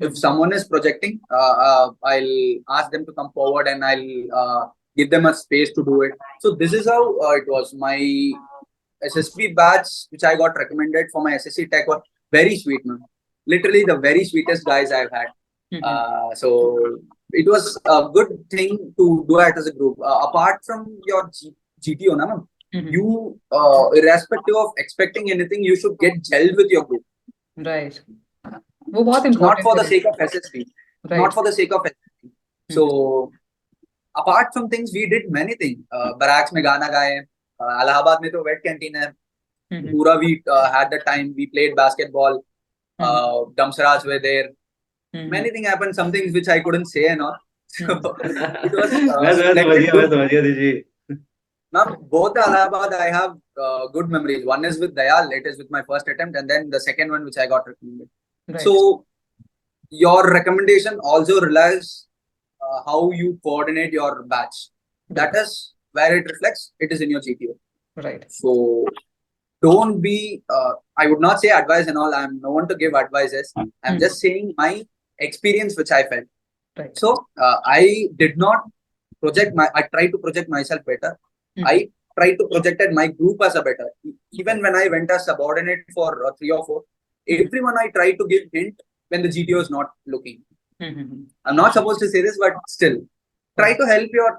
If someone is projecting, I'll ask them to come forward and I'll give them a space to do it. So this is how it was. My SSB batch, which I got recommended for my SSC Tech, was very sweet, man. Literally the very sweetest guys I've had. So it was a good thing to do it as a group. Apart from your GTO, na, ma'am, you, irrespective of expecting anything, you should get gelled with your group. Right. वो बहुत Not important for the है। sake of SSB. Right. Not for the sake of SSB. So apart from things, we did many things. Barracks में गाना गाए, Allahabad में तो wet canteen है. Pura we had the time. We played basketball. Damsaraj were there. Many things happened. Some things which I couldn't say and all. So it was splendid. मैं समझ गया दीजिए। Now both the Allahabad I have good memories. One is with Dayal. It is with my first attempt, and then the second one which I got recommended. Right. So your recommendation also relies how you coordinate your batch. That is where it reflects. It is in your GTO. Right. So don't be. I would not say advice and all. I'm no one to give advices. I'm just saying my experience which I felt. Right. So I did not project I tried to project myself better. I tried to project my group as a better. Even when I went as subordinate for 3 or 4, everyone I tried to give hint when the GTO is not looking. I'm not supposed to say this, but still, try to help your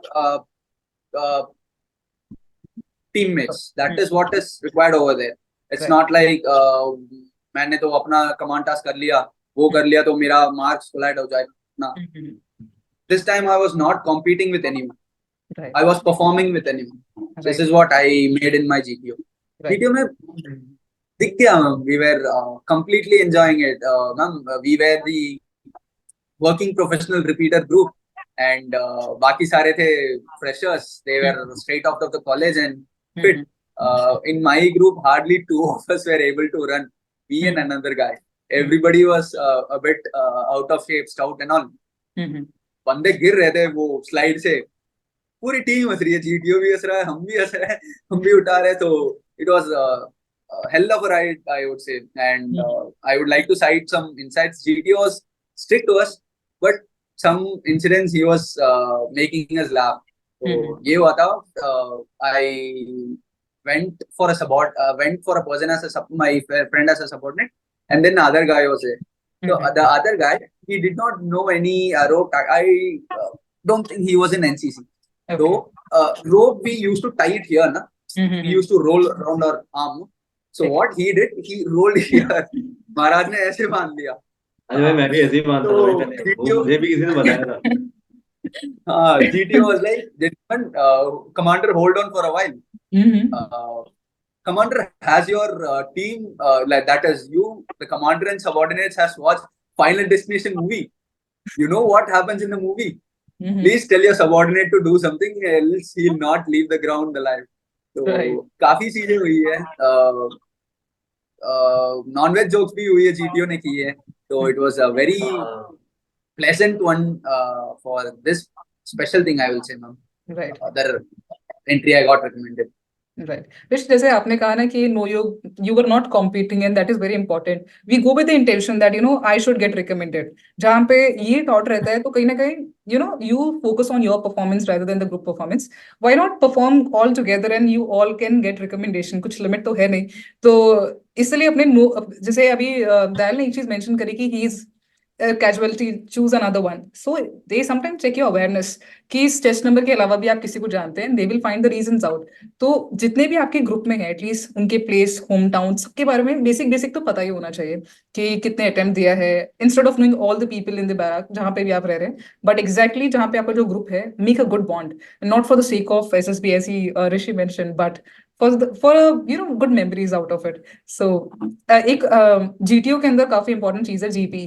teammates. That is what is required over there. It's not like मैंने तो अपना command task कर लिया, वो कर लिया तो मेरा मार्क्स कोलाइड हो जाएगा ना. This time I was not competing with anyone. Right. I was performing with anyone. This Right. is what I made in my GTO. Right. GTO में दिख गया, we were completely enjoying it. We were the working professional repeater group, and बाकी सारे थे freshers. They were straight out of the college and fit. In my group, hardly two of us were able to run. Me and another guy. Everybody was a bit out of shape, stout and all. बंदे गिर रहे थे वो slide से, पूरी team हंस रही है, जीटीओ भी हंस रहा है, हम भी हंस रहे हैं, हम भी उठा रहे हैं. तो it was hell of a ride, I would say. And I would like to cite some insights. GTO was strict to us, but some incidents he was making us laugh. So ये हुआ था. I went for a person as my friend as a subordinate, and then the other guy was there. So the other guy, he did not know any rope. I don't think he was in NCC. Okay. So rope we used to tie it here, na? We used to roll around our arm. So what he did, he rolled here. महाराज ने ऐसे बांध दिया. अरे भाई मैं भी ऐसे ही बांधता था भाई पहले. वो मुझे भी किसी ने बताया था. हाँ, GTO was like, commander, hold on for a while. Commander has your team, like that is you, the commander and subordinates has watched Final Destination movie. You know what happens in the movie. Please tell your subordinate to do something, else he'll not leave the ground alive. तो काफी चीजें हुई है. Non veg jokes भी हुई है, GTO ने की है. तो it was a very pleasant one for this special thing, I will say, ma'am. Right. Other entry I got recommended. Right. Which जैसे आपने कहा ना कि no, you were not competing, and that is very important. We go with the intention that I should get recommended. जहाँ पे ये thought रहता है तो कहीं ना कहीं you focus on your performance rather than the group performance. Why not perform all together and you all can get recommendation? कुछ limit तो है नहीं. तो इसलिए अपने जैसे अभी दयाल ने एक चीज mention करी कि he is casualty, choose another one. So they sometimes check your awareness कि इस टेस्ट नंबर के अलावा भी आप किसी को जानते हैं. They will find the reasons out. तो जितने भी आपके ग्रुप में हैं, एटलीस्ट उनके प्लेस, होम टाउन, सबके बारे में बेसिक तो पता ही होना चाहिए कि कितने अटेम्प्ट दिया है, instead of knowing all the people in the back जहाँ पे भी आप रह रहे हैं. बट एग्जैक्टली जहाँ पे आपका जो ग्रुप है, make a good bond, not for the sake of SSB as Rishi mention, but for good memories out of it. So एक GTO के अंदर काफी इंपॉर्टेंट चीज है GP.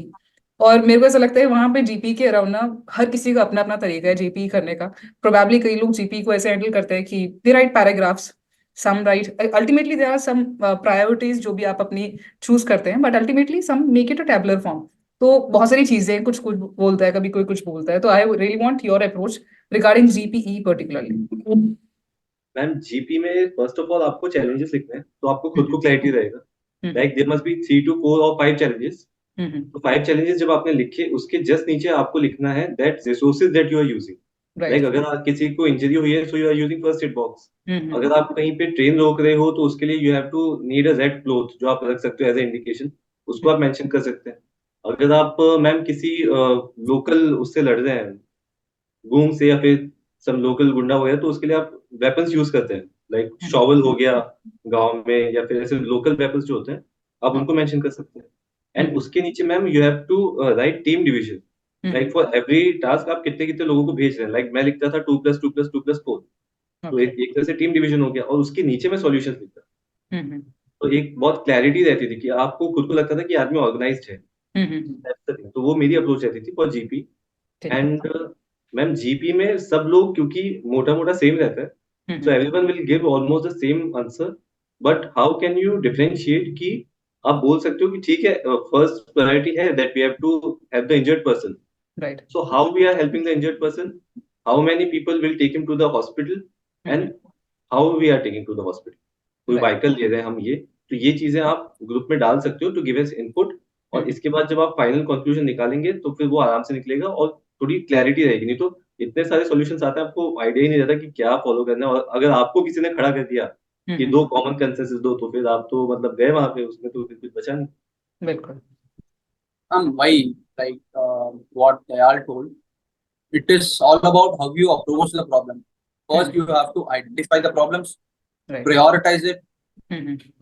और मेरे को ऐसा लगता है वहां पे जीपी के अराउंड ना हर किसी का अपना अपना तरीका है जीपी करने का. प्रोबेबली कई लोग जीपी को ऐसे हैंडल करते हैं कि they write paragraphs, some write, ultimately there are some priorities जो भी आप अपनी चूज करते हैं, but ultimately some make it a tabular form. तो बहुत सारी चीजें, कुछ कुछ बोलता है, कभी कोई कुछ बोलता है. तो I really want your approach regarding GPE particularly. Ma'am GP में फर्स्ट ऑफ ऑल आपको चैलेंजेस लिखने हैं, तो आपको खुद को क्लैरिटी रहेगा. Like there must be 3 to 4 or 5 challenges. तो 5 challenges जब आपने लिखे, उसके जस्ट नीचे आपको लिखना है that resources that you are using. Like अगर किसी को इंजरी हुई है, so you are using first aid box. अगर आप कहीं पे ट्रेन रोक रहे हो तो उसके लिए you have to need a red cloth जो आप रख सकते हो एज ए इंडिकेशन, उसको आप मेंशन कर सकते हैं. अगर आप मैम किसी लोकल उससे लड़ रहे हैं, गूंग से या फिर सम लोकल गुंडा हो गया, तो उसके लिए आप वेपन्स यूज करते हैं, लाइक शॉवल हो गया गांव में, या फिर ऐसे लोकल वेपन्स जो होते हैं आप उनको मेंशन कर सकते हैं. एंड उसके नीचे ma'am you have to write team division. Like for every task आप कितने कितने लोगों को भेज रहे हैं. लाइक मैं लिखता था 2+2+2+4. तो एक तरह से टीम डिवीजन हो गया, और उसके नीचे मैं सॉल्यूशंस लिखता. तो एक बहुत क्लैरिटी रहती थी कि आपको खुद को लगता था कि आदमी ऑर्गेनाइज्ड है. तो वो मेरी अप्रोच रहती थी for GP. And ma'am GP में सब लोग क्योंकि मोटा मोटा सेम रहता है, so everyone will give almost the same answer. But how can you differentiate कि आप बोल सकते हो कि ठीक है, फर्स्ट प्रायोरिटी है that we have to help the injured person. Right. So how we are helping the injured person, how many people will take him to the hospital, and how we are taking to the hospital. कोई vehicle ले रहे हैं हम, ये तो ये चीजें आप ग्रुप में डाल सकते हो टू गिव अस इनपुट. और इसके बाद जब आप फाइनल कंक्लूजन निकालेंगे तो फिर वो आराम से निकलेगा और थोड़ी क्लैरिटी रहेगी. नहीं तो इतने सारे सॉल्यूशंस आते हैं, आपको आइडिया ही नहीं रहता कि क्या फॉलो करना है. और अगर आपको किसी ने खड़ा कर दिया कि 2 कॉमन कंसेंसस दो, तो फिर आप तो मतलब गए वहां पे, उसमें तो फिर कुछ बचा नहीं. बिल्कुल. Why, like what Dayal told, it is all about how you approach the problem. First, you have to identify the problems, prioritize it,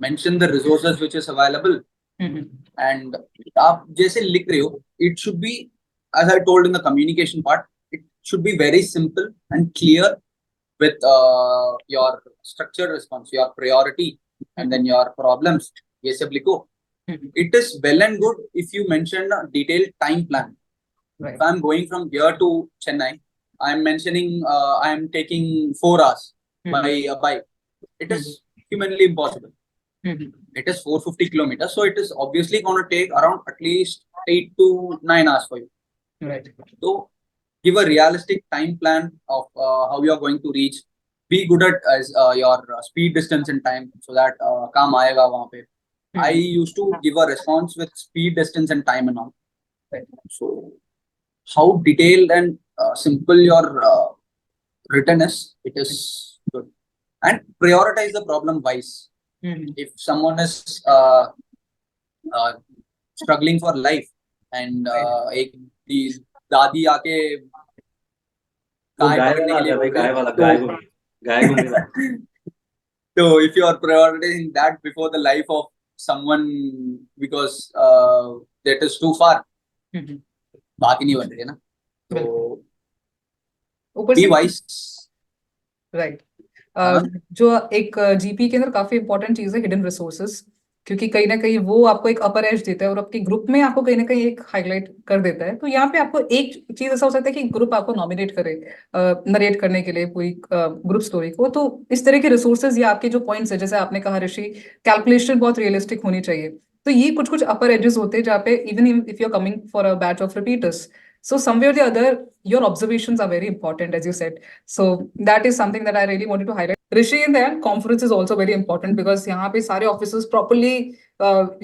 mention the resources which is available, and आप जैसे लिख रहे हो, it should be, as I told in the communication part, it should be very simple and clear with your structured response, your priority, and then your problems. ये सब लिखो. It is well and good if you mention a detailed time plan. Right. If I'm going from here to Chennai, I'm mentioning I'm taking 4 hours by a bike. It is humanly impossible. It is 450 kilometers, so it is obviously going to take around at least 8 to 9 hours for you. Right. So give a realistic time plan of how you are going to reach. Be good at your speed, distance, and time, so that काम आएगा वहाँ पे. I used to give a response with speed, distance, and time and all. Right. So how detailed and simple your written is, it is good. And prioritize the problem wise. If someone is struggling for life and एक दादी आके गाय पकड़ने के लिए बोल रहे हैं, गाय को मिला. So if you are prioritizing that before the life of someone because that is too far, बात ही नहीं बन रही है ना. तो be wise. राइट. जो एक जीपी के अंदर काफी इंपॉर्टेंट चीज है हिडन रिसोर्सेज, क्योंकि कहीं ना कहीं वो आपको एक अपर एज देता है और आपके ग्रुप में आपको कहीं ना कहीं एक हाईलाइट कर देता है. तो यहाँ पे आपको एक चीज ऐसा हो सकता है कि ग्रुप आपको नॉमिनेट करे नरेट करने के लिए पूरी ग्रुप स्टोरी को. तो इस तरह के रिसोर्सेज या आपके जो पॉइंट्स है, जैसे आपने कहा ऋषि, कैलकुलेशन बहुत रियलिस्टिक होनी चाहिए. तो ये कुछ कुछ अपर एजेस होते हैं जहाँ पे even if you are coming for a batch of repeaters, so somewhere or the other your observations are very important, as you said. So that is something that I really wanted to highlight. Rishi, in there conference is also very important because यहाँ पे सारे officers properly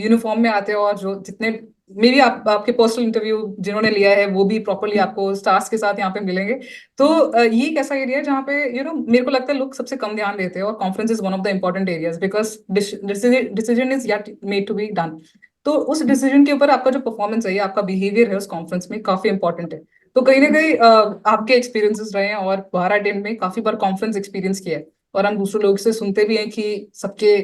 uniform में आते हैं और जो जितने may be आपके पर्सनल इंटरव्यू जिन्होंने लिया है वो भी प्रॉपरली आपको स्टार्स के साथ यहाँ पे मिलेंगे. तो ये एक ऐसा एरिया है जहाँ पे मेरे को लगता है लोग सबसे कम ध्यान देते हैं, और conference is one of the important areas because decision is yet made to be done. तो उस डिसीजन के ऊपर आपका जो परफॉर्मेंस है, आपका बिहेवियर है उस कॉन्फ्रेंस में काफी इंपॉर्टेंट है. तो कहीं ना कहीं आपके एक्सपीरियंसेस रहे हैं और बाहर टीम में काफी बार कॉन्फ्रेंस एक्सपीरियंस किया है, और हम दूसरे लोग से सुनते भी हैं कि सबके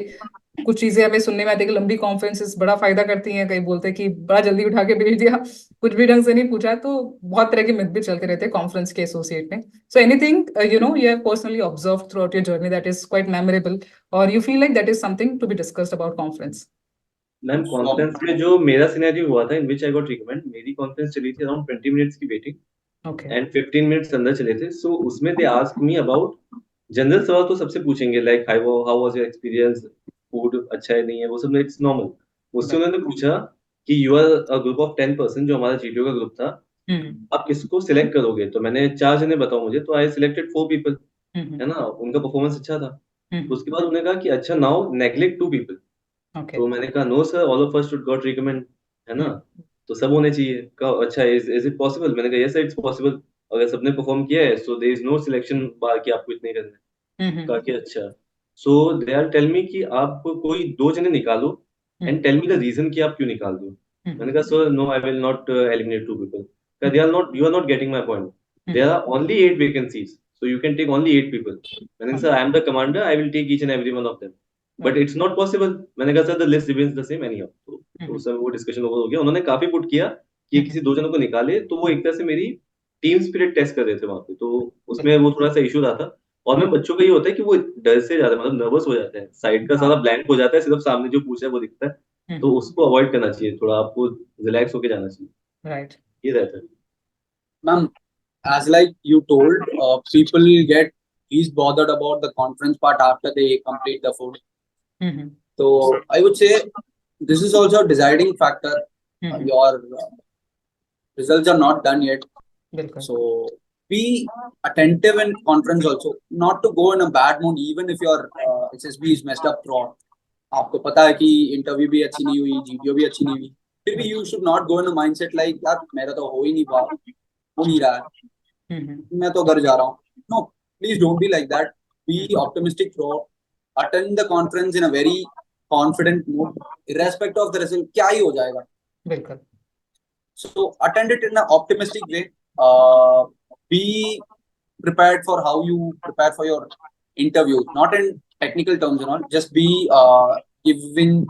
कुछ चीजें हमें सुनने में आती है कि लंबी कॉन्फ्रेंसेस बड़ा फायदा करती हैं. कहीं बोलते हैं कि बड़ा जल्दी उठा के भेज दिया, कुछ भी ढंग से नहीं पूछा. तो बहुत तरह के मिथ भी चलते रहते हैं कॉन्फ्रेंस के एसोसिएट में. So anything you have personally observe throughout your journey that is quite memorable, और you feel like that is something to be discussed about conference? Ma'am conference में जो मेरा सिनेरियो हुआ था in which I got recommend, मेरी conference चली थी around 20 minutes की वेटिंग. Okay. एंड 15 मिनट्स अंदर चले थे. सो उसमें they asked me about general सवाल तो सबसे पूछेंगे, like how was your experience, food अच्छा है नहीं है, वो सब इट्स नॉर्मल. उससे उन्होंने पूछा कि you are a group of 10 person, जो हमारा जीटीओ का ग्रुप था, आप किसको सिलेक्ट करोगे? तो मैंने 4 जने बताओ मुझे, तो आई सिलेक्टेड 4 पीपल, है ना, उनका परफॉर्मेंस अच्छा था. उसके बाद उन्होंने कहा कि अच्छा नाउ नेग्लेक्ट 2 पीपल. तो मैंने कहा no sir, all of us should got recommend, है ना, तो सब होने चाहिए. कहा अच्छा इज इट पॉसिबल? मैंने कहा यस सर इट्स पॉसिबल, अगर सबने परफॉर्म किया है so there is no selection bar कि आपको इतने करना है. कहा कि अच्छा. सो दे आर टेल मी कि आप कोई 2 जने निकालो and tell me the reason कि आप क्यों निकाल दो. मैंने कहा sir no I will not eliminate 2 people. कहा they are not, you are not getting my point, there are only 8 vacancies, so you can take only 8 people. मैंने कहा sir I am the commander, I will take each and every one of them, but it's not possible. मैंने कहा sir the list remains the same anyhow. तो sir वो discussion over हो गया. उन्होंने काफी पुट किया कि किसी 2 जनों को निकाले, तो वो एक तरह से मेरी टीम स्पिरिट टेस्ट कर रहे थे वहां पे, तो उसमें वो थोड़ा सा इशू रहा था. और मैं बच्चों का ये होता है कि वो डर से ज्यादा मतलब नर्वस हो जाते हैं, साइड का सारा ब्लैंक हो जाता है, सिर्फ सामने जो पूछा है वो दिखता है. तो उसको अवॉइड करना चाहिए, थोड़ा आपको रिलैक्स होके जाना चाहिए. राइट. ये रहता है. Ma'am, as like you told, people get least bothered about the conference part after they complete the food. So I would say this is also a deciding factor. Your results are not done yet. So be attentive in conference also, not to go in a bad mood even if your SSB is messed up throughout. आपको पता है कि interview भी अच्छी नहीं हुई, GTO भी अच्छी नहीं हुई, फिर भी you should not go in a mindset like यार मेरा तो हो ही नहीं पा, हो नहीं रहा है, मैं तो घर जा रहा हूँ. No, please don't be like that. Be optimistic throughout. Attend the conference in a very confident mood, irrespective of the result. क्या ही हो जाएगा. बिल्कुल. So attend it in an optimistic way. Be prepared for how you prepare for your interview, not in technical terms and all. Just be giving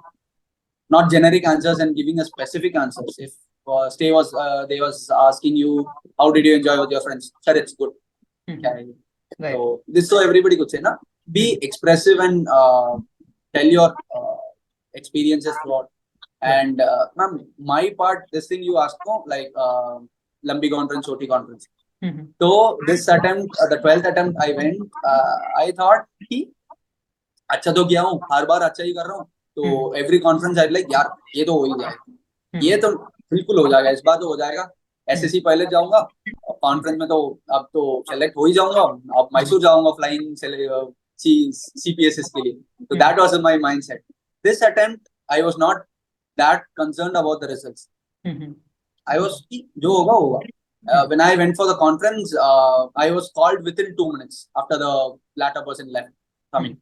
not generic answers and giving a specific answers. If they was asking you, how did you enjoy with your friends? Sir, it's good. Right. So this so everybody could say, na, be expressive and tell your experiences throughout. And ma'am, my part, this thing you asked, no, like Lambi conference, Choti conference. So this attempt, the 12th attempt I went, I thought कि अच्छा तो किया हूँ, हर बार अच्छा ही कर रहा हूँ, तो every conference I like यार ये तो हो ही जाएगा, ये तो बिल्कुल हो जाएगा, इस बार तो हो जाएगा, SSC पायलट जाऊंगा, कॉन्फ्रेंस में तो अब तो सेलेक्ट हो ही जाऊंगा, अब मैसूर जाऊंगा फ्लाइंग CPSS के लिए, तो that was my mindset. This attempt I was not that concerned about the results. I was जो होगा होगा. When I went for the conference, I was called within 2 minutes after the latter person left.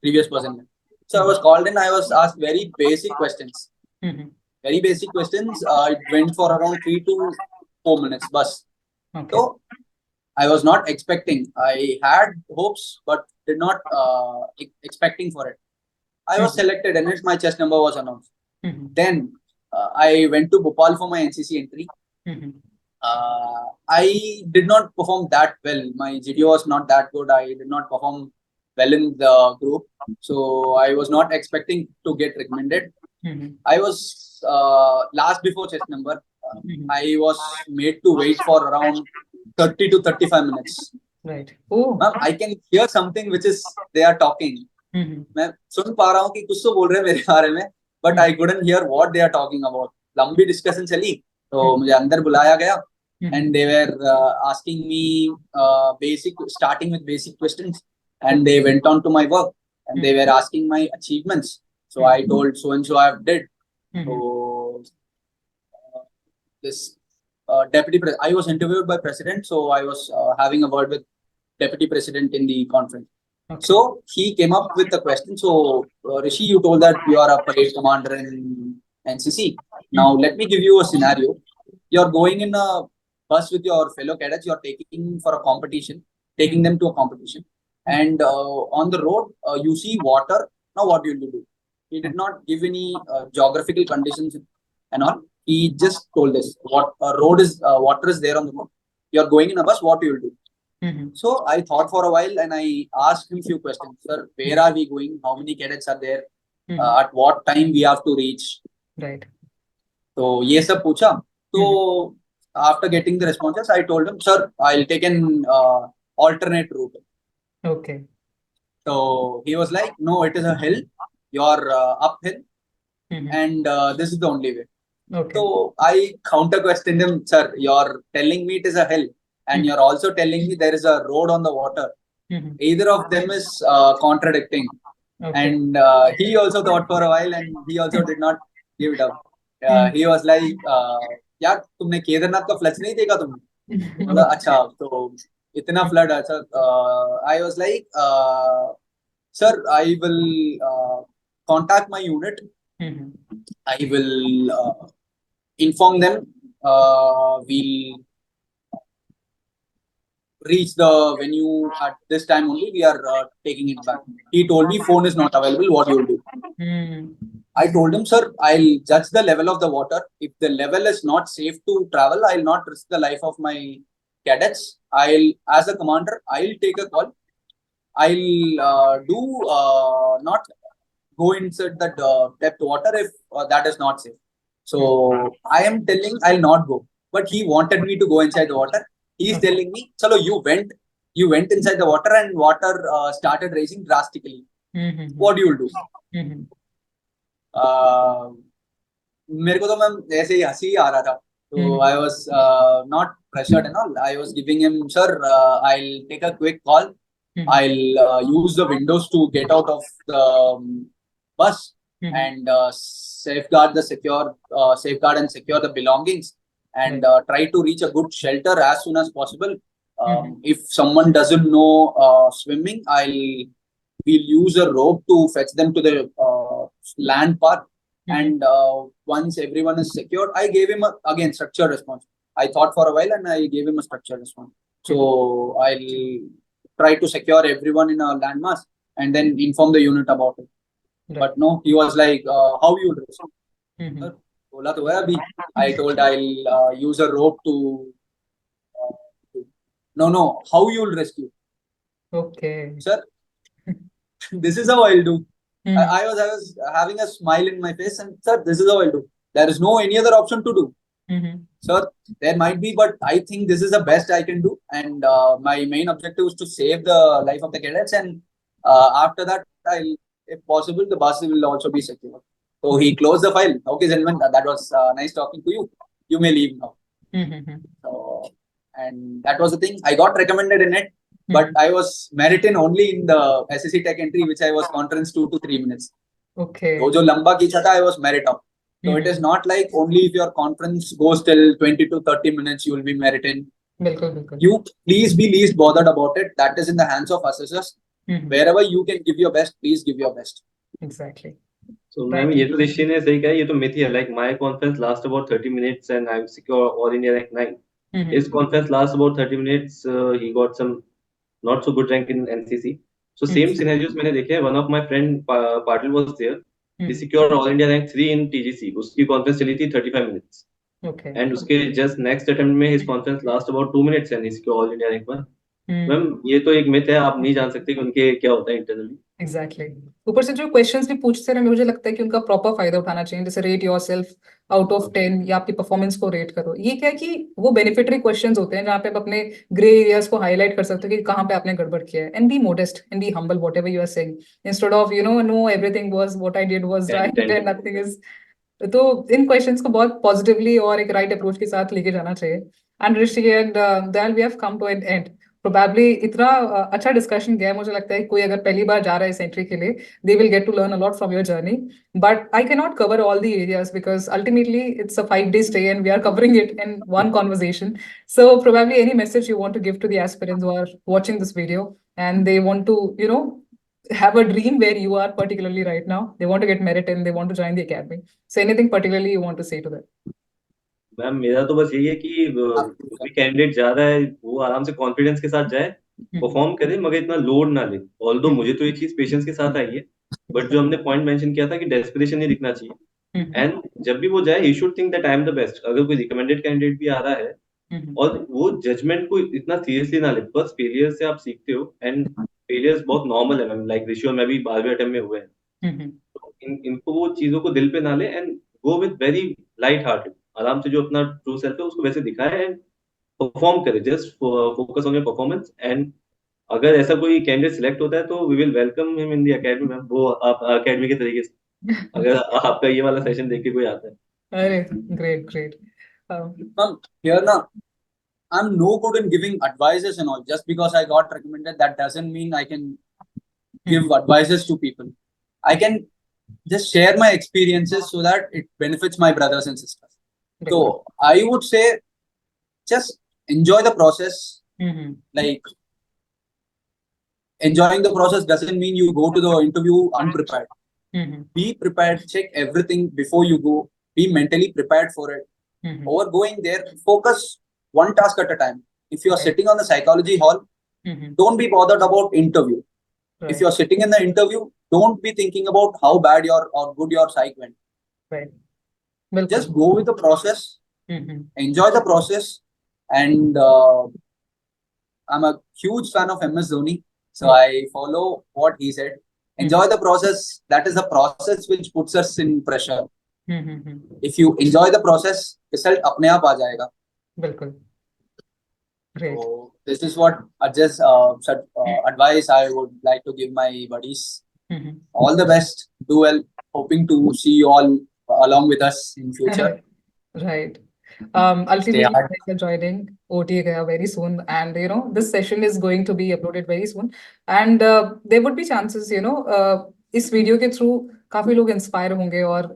Previous person left. So I was called in. I was asked very basic questions. Very basic questions. It went for around 3 to 4 minutes. Bus. So I was not expecting. I had hopes, but did not expecting for it. I was selected, and my chest number was announced. Then I went to Bhopal for my NCC entry. I did not perform that well. My GTO was not that good. I did not perform well in the group. So I was not expecting to get recommended. I was last before chest number. I was made to wait for around 30 to 35 minutes. Right. Oh. Ma'am, I can hear something which is they are talking. मैं सुन पा रहा हूँ कि कुछ तो बोल रहे हैं मेरे बारे में, but I couldn't hear what they are talking about. लंबी discussion चली, तो मुझे अंदर बुलाया गया, and they were asking me starting with basic questions, and they went on to my work, and they were asking my achievements. So I told so and so I did. So this deputy president, I was interviewed by president, so I was having a word with deputy president in the conference. So he came up with the question. So Rishi, you told that you are a parade commander in NCC. Now let me give you a scenario. You're going in a bus with your fellow cadets. You're taking for a competition, taking them to a competition, and on the road you see water. Now what will you do? He did not give any geographical conditions and all. He just told us what road is water is there on the road. You're going in a bus. What you will do? So I thought for a while and I asked him few questions. Sir, where are we going? How many cadets are there? At what time we have to reach? Right. So ये सब पूछा. So after getting the responses, I told him, sir, I'll take an alternate route. Okay. So he was like, no, it is a hill. You're uphill, and this is the only way. Okay. So I counter questioned him, sir, you're telling me it is a hill, and you're also telling me there is a road on the water. Either of them is contradicting. And he also thought for a while, and he also did not give it up. He was like, यार तुमने केदारनाथ का flood नहीं देखा तुमने? बोला अच्छा तो इतना फ्लड अच्छा. I was like, sir, I will contact my unit. I will inform them. We'll reach the venue at this time only. We are taking it back. He told me phone is not available. What you will do? I told him, sir, I'll judge the level of the water. If the level is not safe to travel, I'll not risk the life of my cadets. As a commander, I'll take a call. I'll not go inside that depth water if that is not safe. So I am telling I'll not go. But he wanted me to go inside the water. He's telling me, chalo, you went inside the water and water started rising drastically. What do you do? मेरे को तो ma'am ऐसे ही हंसी आ रहा था. So I was not pressured and all. I was giving him, sir, I'll take a quick call. I'll use the windows to get out of the bus and safeguard and secure the belongings and try to reach a good shelter as soon as possible. If someone doesn't know swimming, we'll use a rope to fetch them to the land part. And once everyone is secured, I gave him again structured response. I thought for a while and I gave him a structured response. So I'll try to secure everyone in a landmass and then inform the unit about it. But no, he was like, how you will respond? Mm-hmm. बोला तो है अभी. I told I'll use a rope to. No. How you'll rescue, Okay. sir? This is how I'll do. Mm-hmm. I was having a smile in my face, and sir, this is how I'll do. There is no any other option to do. Mm-hmm. Sir, there might be, but I think this is the best I can do. And my main objective is to save the life of the cadets. And after that, if possible, the bus will also be secure. So he closed the file. Okay, gentlemen, that was nice talking to you. You may leave now. Mm-hmm. So, and that was the thing. I got recommended in it, but I was merited only in the SSC Tech entry, which I was conference 2 to 3 minutes. Okay. जो लंबा खींचा था, I was merit up. So it is not like only if your conference goes till 20 to 30 minutes, you will be merited. बिल्कुल बिल्कुल. You please be least bothered about it. That is in the hands of assessors. Wherever you can give your best, please give your best. Exactly. So ma'am ये तो ऋषि ने सही कहा, ये तो myth ही है. Like my conference lasts about 30 minutes and I'm secure all India rank 9. His conference lasts about 30 minutes. He got some not so good rank in NCC. So same scenarios मैंने देखे हैं. One of my friend Patil was there. He secured all India rank 3 in TGC. उसकी conference चली थी 35 minutes. Okay. And उसके just next attempt में his conference last about 2 minutes and he secured all India rank 1. Ma'am ये तो एक myth है, आप नहीं जान सकते कि उनके क्या होता है इंटरनली. एग्जैक्टली. ऊपर से जो क्वेश्चंस भी पूछते रहे, मुझे लगता है कि उनका प्रॉपर फायदा उठाना चाहिए. जैसे रेट योरसेल्फ आउट ऑफ 10 या आपकी परफॉर्मेंस को रेट करो. ये क्या है कि वो बेनिफिटरी क्वेश्चंस होते हैं जहाँ पे आप अपने ग्रे एरियाज को हाईलाइट कर सकते हो कि कहाँ पे आपने गड़बड़ किया है. And be modest and be humble whatever you are saying, instead of no everything was what I did was right and nothing is. तो इन क्वेश्चंस को बहुत पॉजिटिवली और एक राइट अप्रोच के साथ लेके जाना चाहिए. And Rishi and Dayal, we have come to an end. Probably इतना अच्छा डिस्कशन गया है. मुझे लगता है कोई अगर पहली बार जा रहा है इस एंट्री के लिए, they will get to learn a lot from your journey. But I can not cover all the areas because ultimately it's a 5-day stay and we are covering it in one conversation. So probably any message you want to give to the aspirants who are watching this video and they want to have a dream where you are particularly right now, they want to get merit and they want to join the academy. So anything particularly you want to say to them? Ma'am मेरा तो बस यही है कि कोई candidate जा रहा है वो आराम से कॉन्फिडेंस के साथ जाए, परफॉर्म करे, मगर इतना लोड ना ले. ऑल्दो मुझे तो ये चीज पेशेंस के साथ आई है, बट जो हमने पॉइंट मेंशन किया था कि डेस्परेशन नहीं दिखना चाहिए. एंड जब भी वो जाए he should think that I am the best. अगर कोई रिकमेंडेड कैंडिडेट भी आ रहा है और वो जजमेंट को इतना सीरियसली ना ले. बस फेलियर से आप सीखते हो एंड फेलियर्स बहुत नॉर्मल है मैम. लाइक ऋषि और मैं भी 12वें अटेम्प्ट में हुए हैं. तो इनको वो चीजों को दिल पे ना ले and go with very light hearted. आराम से जो अपना ट्रू सेल्फ है उसको वैसे दिखाए एंड परफॉर्म करे. Just focus on your performance. And अगर ऐसा कोई कैंडिडेट सिलेक्ट होता है तो we will welcome him in the academy ma'am. वो आप एकेडमी के तरीके से अगर आपका ये वाला सेशन देख के कोई आता है. अरे great great. Ma'am, here now, I'm no good in giving advices and all. Just because I got recommended, that doesn't mean I can give advices to people. I can just share my experiences so that it benefits my brothers and sisters. So I would say, just enjoy the process. Like, enjoying the process doesn't mean you go to the interview unprepared. Be prepared. Check everything before you go. Be mentally prepared for it. Over going there, focus one task at a time. If you are sitting on the psychology hall, don't be bothered about interview. If you are sitting in the interview, don't be thinking about how bad or good your psych went. Right. Just go with the process. Enjoy the process. And I'm a huge fan of MS Dhoni, so I follow what he said. Enjoy the process. That is the process which puts us in pressure. If you enjoy the process, result अपने आप आ जाएगा. बिल्कुल. Great. So this is what advice I would like to give my buddies. All the best. Do well. Hoping to see you all along with us in future. Right. Ultimately, thanks for joining. OT gaya very soon, and this session is going to be uploaded very soon. And there would be chances, इस video के through काफी लोग inspire होंगे. और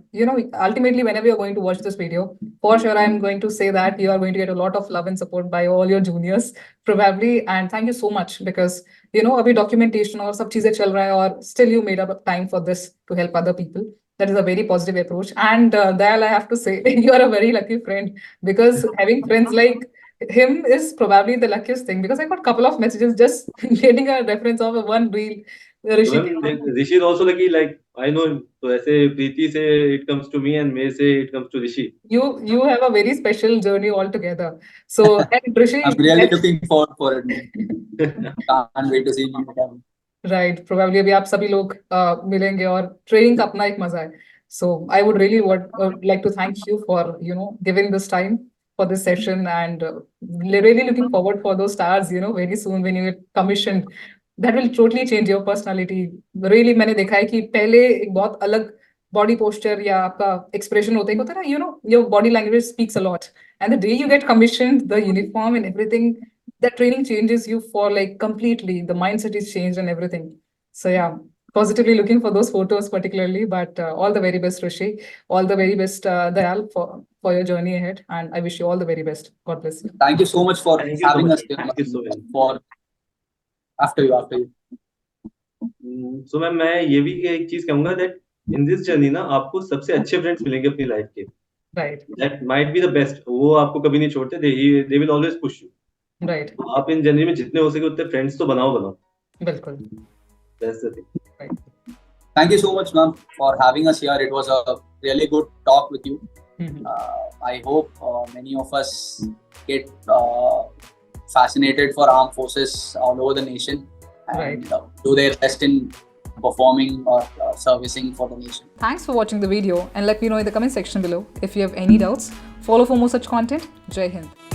ultimately whenever you're going to watch this video, for sure I'm going to say that you are going to get a lot of love and support by all your juniors probably. And thank you so much because अभी documentation और सब चीजें चल रहा है और still you made up time for this to help other people. That is a very positive approach. And Dayal, I have to say, you are a very lucky friend because having friends like him is probably the luckiest thing, because I got a couple of messages just getting a reference of one reel Rishi So ma'am, Rishi is also lucky. Like I know him. तो ऐसे प्रीति से it comes to me and मेरे से it comes to Rishi. you have a very special journey altogether. So and Rishi, I'm really looking forward for it, man. Can't wait to see you again. Right probably अभी आप सभी लोग मिलेंगे और training का अपना एक मजा है so I would really like to thank you for giving this time for this session and really looking forward for those stars very soon when you get commissioned that will totally change your personality really मैंने देखा है कि पहले एक बहुत अलग body posture या आपका एक्सप्रेशन होता है ना your body language speaks a lot and the day you get commissioned the uniform and everything that training changes you for like completely the mindset is changed and everything so yeah positively looking for those photos particularly but all the very best Rishi all the very best Dayal for your journey ahead and I wish you all the very best god bless you Thank you so much for Thank you so having much. us here. Thank you so much. For after you. So ma'am मैं ये भी एक चीज कहूंगा that in this journey ना आपको सबसे अच्छे फ्रेंड्स मिलेंगे अपनी लाइफ के. right That might be the best. वो आपको कभी नहीं छोड़ते. They will always push you. right तो आप इन जर्नी में जितने हो सके उतने फ्रेंड्स तो बनाओ. बिल्कुल That's the thing. right Thank you so much, ma'am, for having us here. It was a really good talk with you. I hope many of us get fascinated for armed forces all over the nation and do their best in performing or servicing for the nation. thanks for watching the video and let me know in the comment section below if you have any doubts follow for more such content jai hind